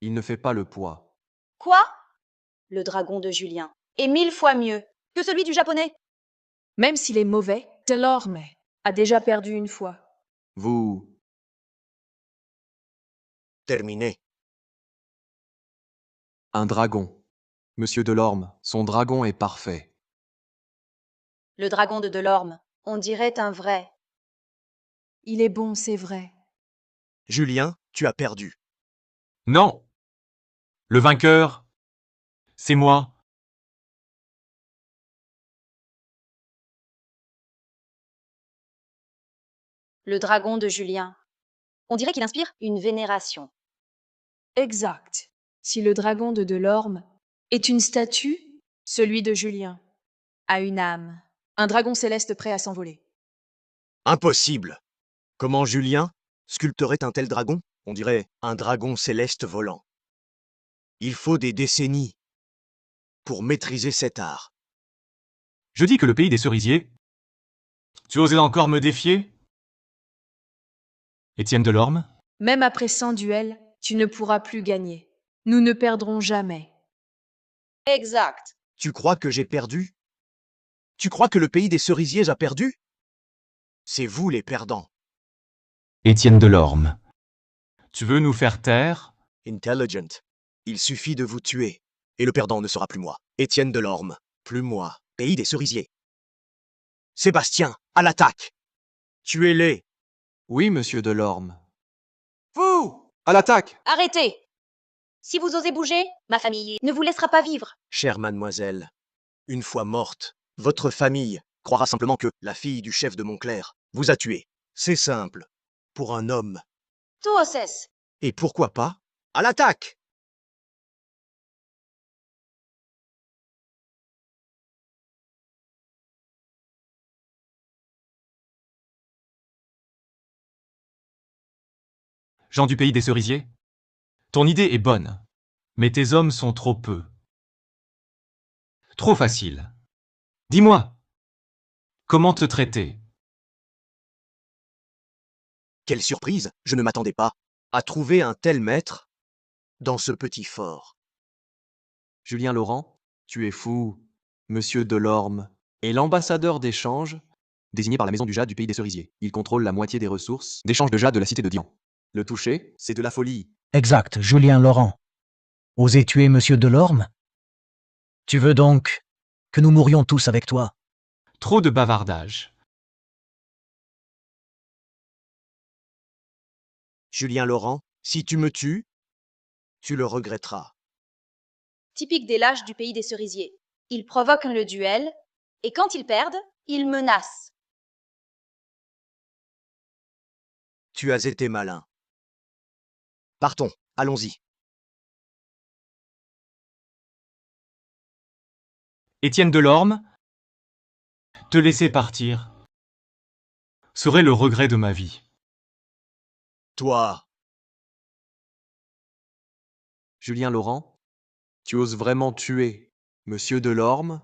il ne fait pas le poids. Quoi? Le dragon de Julien est 1000 fois mieux que celui du japonais. Même s'il est mauvais, Delorme a déjà perdu une fois. Vous, Terminé. un dragon. Monsieur Delorme, son dragon est parfait. Le dragon de Delorme, on dirait un vrai. Il est bon, c'est vrai. Julien, tu as perdu. Non. Le vainqueur, c'est moi. Le dragon de Julien. On dirait qu'il inspire une vénération. Exact. Si le dragon de Delorme est une statue, celui de Julien a une âme. Un dragon céleste prêt à s'envoler. Impossible. Comment Julien sculpterait un tel dragon? On dirait un dragon céleste volant. Il faut des décennies pour maîtriser cet art. Je dis que le pays des cerisiers. Tu osais encore me défier? Étienne Delorme? Même après 100 duels, tu ne pourras plus gagner. Nous ne perdrons jamais. Exact. Tu crois que j'ai perdu? Tu crois que le pays des cerisiers a perdu? C'est vous les perdants. Étienne Delorme. Tu veux nous faire taire? Intelligent. Il suffit de vous tuer. Et le perdant ne sera plus moi. Étienne Delorme. Plus moi. Pays des cerisiers. Sébastien, à l'attaque! Tuez-les! Oui, monsieur Delorme. Vous! À l'attaque! Arrêtez! Si vous osez bouger, ma famille ne vous laissera pas vivre. Chère mademoiselle, une fois morte, votre famille croira simplement que la fille du chef de Montclair vous a tué. C'est simple. Pour un homme. Tout cesse. Et pourquoi pas? À l'attaque! Jean du pays des cerisiers? Ton idée est bonne, mais tes hommes sont trop peu. Trop facile. Dis-moi, comment te traiter? Quelle surprise! Je ne m'attendais pas à trouver un tel maître dans ce petit fort. Julien Laurent, tu es fou. Monsieur Delorme est l'ambassadeur d'échange désigné par la Maison du Jade du pays des cerisiers. Il contrôle la moitié des ressources d'échange de jade de la cité de Dian. Le toucher, c'est de la folie. Exact, Julien Laurent. Oser tuer Monsieur Delorme? Tu veux donc que nous mourions tous avec toi? Trop de bavardage. Julien Laurent, si tu me tues, tu le regretteras. Typique des lâches du pays des cerisiers. Ils provoquent le duel, et quand ils perdent, ils menacent. Tu as été malin. Partons, allons-y. Étienne Delorme, te laisser partir serait le regret de ma vie. Toi, Julien Laurent, tu oses vraiment tuer monsieur Delorme?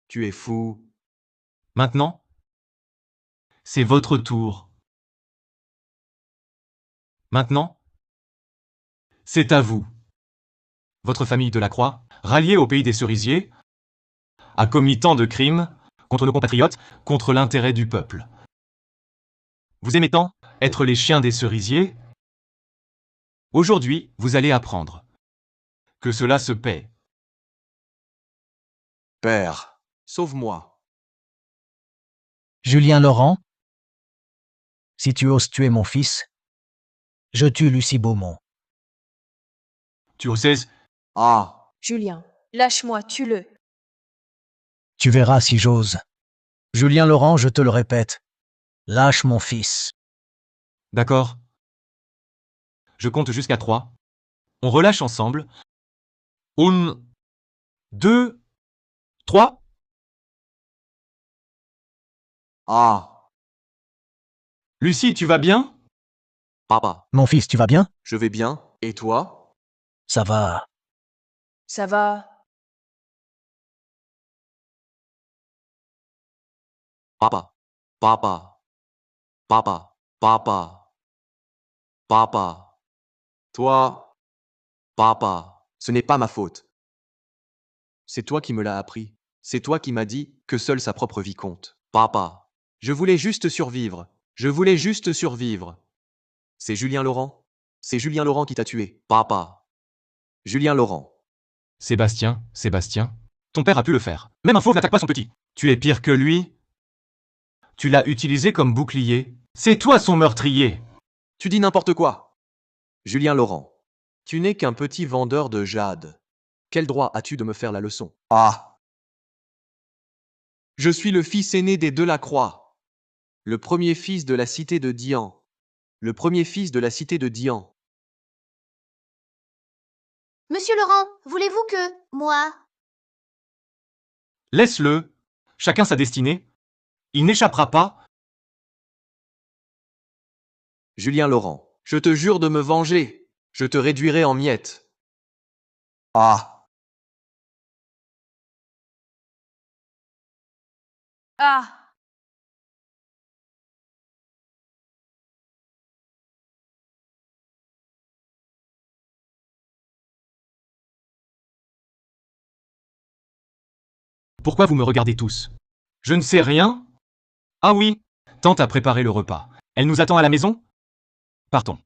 Tu es fou. Maintenant, c'est votre tour. Maintenant, c'est à vous. Votre famille de la Croix, ralliée au pays des cerisiers, a commis tant de crimes contre nos compatriotes, contre l'intérêt du peuple. Vous aimez tant être les chiens des cerisiers. Aujourd'hui, vous allez apprendre que cela se paie. Père, sauve-moi. Julien Laurent, si tu oses tuer mon fils, je tue Lucie Beaumont. Tu oses? Ah, Julien, lâche-moi, tue-le. Tu verras si j'ose. Julien Laurent, je te le répète, lâche mon fils. D'accord. Je compte jusqu'à 3. On relâche ensemble. 1, 2, 3. ah, Lucie, tu vas bien? papa, Mon fils, tu vas bien? je vais bien. Et toi? Ça va. Ça va. Papa, papa, papa, papa, papa. Toi, papa, ce n'est pas ma faute. C'est toi qui me l'as appris. C'est toi qui m'as dit que seule sa propre vie compte. Papa, je voulais juste survivre. Je voulais juste survivre. C'est Julien Laurent. C'est Julien Laurent qui t'a tué. Papa. Julien Laurent. Sébastien, Sébastien. Ton père a pu le faire. Même un fauve n'attaque pas son petit. Tu es pire que lui. Tu l'as utilisé comme bouclier. C'est toi son meurtrier. Tu dis n'importe quoi. Julien Laurent. Tu n'es qu'un petit vendeur de jade. Quel droit as-tu de me faire la leçon? Ah. Je suis le fils aîné des Delacroix. Le premier fils de la cité de Dian. Le premier fils de la cité de Dian. Monsieur Laurent, voulez-vous que, moi, Laisse-le. Chacun sa destinée. Il n'échappera pas. Julien Laurent. Je te jure de me venger. Je te réduirai en miettes. Ah. Ah! Pourquoi vous me regardez tous? Je ne sais rien. Ah oui, tante a préparé le repas. Elle nous attend à la maison? Partons.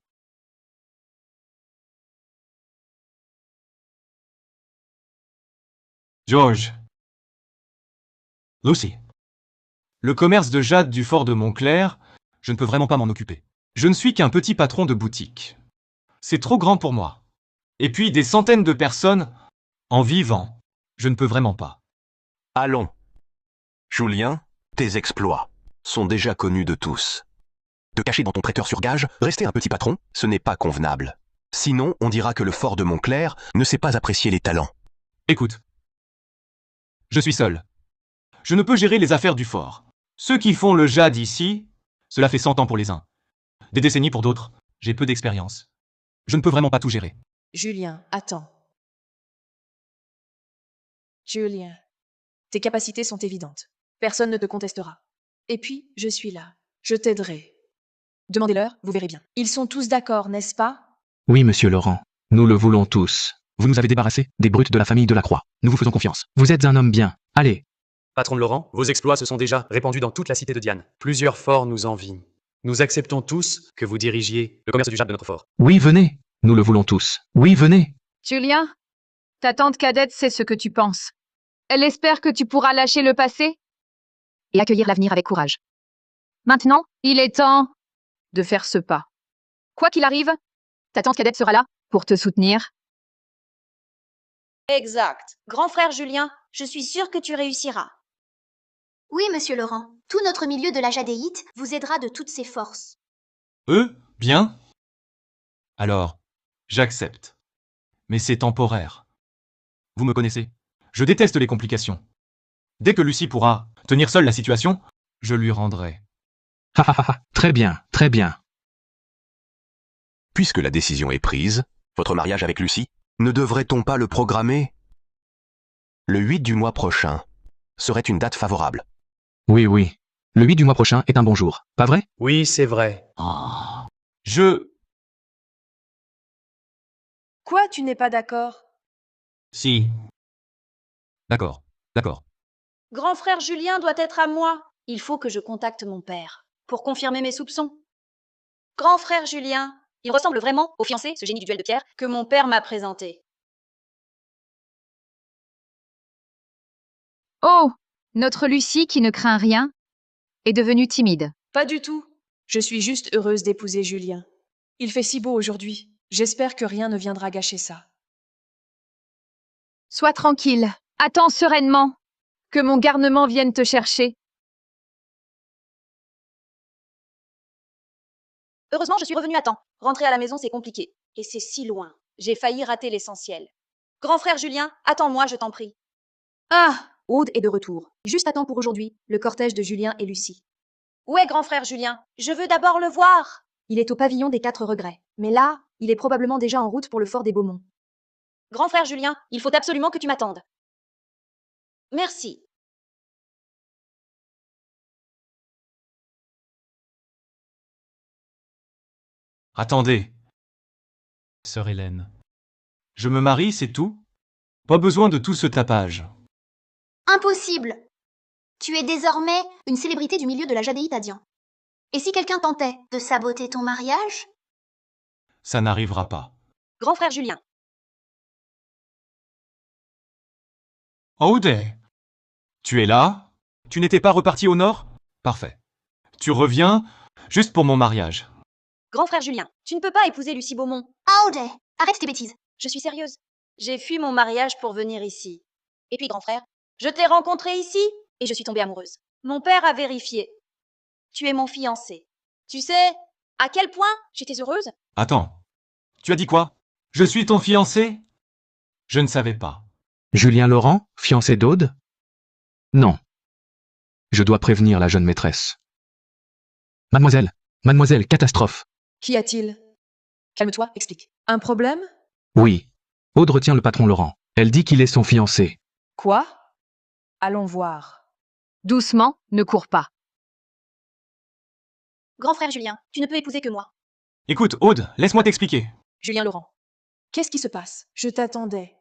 George. Lucy. Le commerce de jade du fort de Montclair, je ne peux vraiment pas m'en occuper. Je ne suis qu'un petit patron de boutique. C'est trop grand pour moi. Et puis des centaines de personnes en vivant. Je ne peux vraiment pas. Allons. Julien, tes exploits sont déjà connus de tous. Te cacher dans ton prêteur sur gage, rester un petit patron, ce n'est pas convenable. Sinon, on dira que le fort de Montclair ne sait pas apprécier les talents. Écoute. Je suis seul. Je ne peux gérer les affaires du fort. Ceux qui font le jade ici, cela fait 100 ans pour les uns. Des décennies pour d'autres. J'ai peu d'expérience. Je ne peux vraiment pas tout gérer. Julien, attends. Julien, tes capacités sont évidentes. Personne ne te contestera. Et puis, je suis là. Je t'aiderai. Demandez-leur, vous verrez bien. Ils sont tous d'accord, n'est-ce pas? Oui, monsieur Laurent. Nous le voulons tous. Vous nous avez débarrassés des brutes de la famille Delacroix. Nous vous faisons confiance. Vous êtes un homme bien. Allez. Patron de Laurent, vos exploits se sont déjà répandus dans toute la cité de Diane. Plusieurs forts nous envient. Nous acceptons tous que vous dirigiez le commerce du jade de notre fort. Oui, venez. Nous le voulons tous. Oui, venez. Julien, ta tante cadette sait ce que tu penses. Elle espère que tu pourras lâcher le passé et accueillir l'avenir avec courage. Maintenant, il est temps de faire ce pas. Quoi qu'il arrive, ta tante cadette sera là pour te soutenir. Exact. Grand frère Julien, je suis sûre que tu réussiras. Oui, monsieur Laurent, tout notre milieu de la jadéite vous aidera de toutes ses forces. Bien. Alors, j'accepte. Mais c'est temporaire. Vous me connaissez. Je déteste les complications. Dès que Lucie pourra tenir seule la situation, je lui rendrai. Ha ha ha ha. Très bien, très bien. Puisque la décision est prise, votre mariage avec Lucie, ne devrait-on pas le programmer? Le 8 du mois prochain serait une date favorable. Oui, oui. Le 8 du mois prochain est un bon jour. Pas vrai? Oui, c'est vrai. Quoi, tu n'es pas d'accord? Si. D'accord, d'accord. Grand frère Julien doit être à moi. Il faut que je contacte mon père pour confirmer mes soupçons. Grand frère Julien, il ressemble vraiment au fiancé, ce génie du duel de pierre, que mon père m'a présenté. Oh, notre Lucie, qui ne craint rien, est devenue timide. Pas du tout. Je suis juste heureuse d'épouser Julien. Il fait si beau aujourd'hui. J'espère que rien ne viendra gâcher ça. Sois tranquille. Attends sereinement que mon garnement vienne te chercher. Heureusement, je suis revenue à temps. Rentrer à la maison, c'est compliqué. Et c'est si loin. J'ai failli rater l'essentiel. Grand frère Julien, attends-moi, je t'en prie. Ah! Aude est de retour. Juste à temps pour aujourd'hui, le cortège de Julien et Lucie. Où est grand frère Julien? Je veux d'abord le voir. Il est au pavillon des 4 regrets. Mais là, il est probablement déjà en route pour le fort des Beaumont. Grand frère Julien, il faut absolument que tu m'attendes. Merci. Attendez. Sœur Hélène. Je me marie, c'est tout? Pas besoin de tout ce tapage. Impossible. Tu es désormais une célébrité du milieu de la jadéite à Dian. Et si quelqu'un tentait de saboter ton mariage? Ça n'arrivera pas. Grand frère Julien. Aude! Tu es là? Tu n'étais pas reparti au nord? Parfait. Tu reviens juste pour mon mariage. Grand frère Julien, tu ne peux pas épouser Lucie Beaumont. Aude, arrête tes bêtises. Je suis sérieuse. J'ai fui mon mariage pour venir ici. Et puis, grand frère, je t'ai rencontré ici et je suis tombée amoureuse. Mon père a vérifié. Tu es mon fiancé. Tu sais à quel point j'étais heureuse? Attends. Tu as dit quoi? Je suis ton fiancé? Je ne savais pas. Julien Laurent, fiancé d'Aude? Non. Je dois prévenir la jeune maîtresse. Mademoiselle, mademoiselle, catastrophe. Qu'y a-t-il? Calme-toi, explique. Un problème? Oui. Aude retient le patron Laurent. Elle dit qu'il est son fiancé. Quoi? Allons voir. Doucement, ne cours pas. Grand frère Julien, tu ne peux épouser que moi. Écoute, Aude, laisse-moi t'expliquer. Julien Laurent. Qu'est-ce qui se passe? Je t'attendais.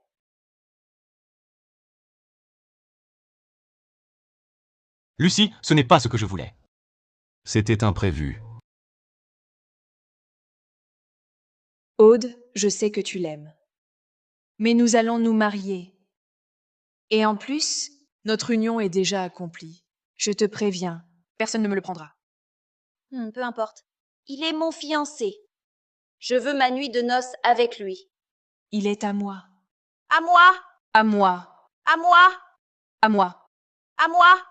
Lucie, ce n'est pas ce que je voulais. C'était imprévu. Aude, je sais que tu l'aimes. Mais nous allons nous marier. Et en plus, notre union est déjà accomplie. Je te préviens, personne ne me le prendra. Peu importe. Il est mon fiancé. Je veux ma nuit de noces avec lui. Il est à moi. À moi! À moi. À moi! À moi. À moi!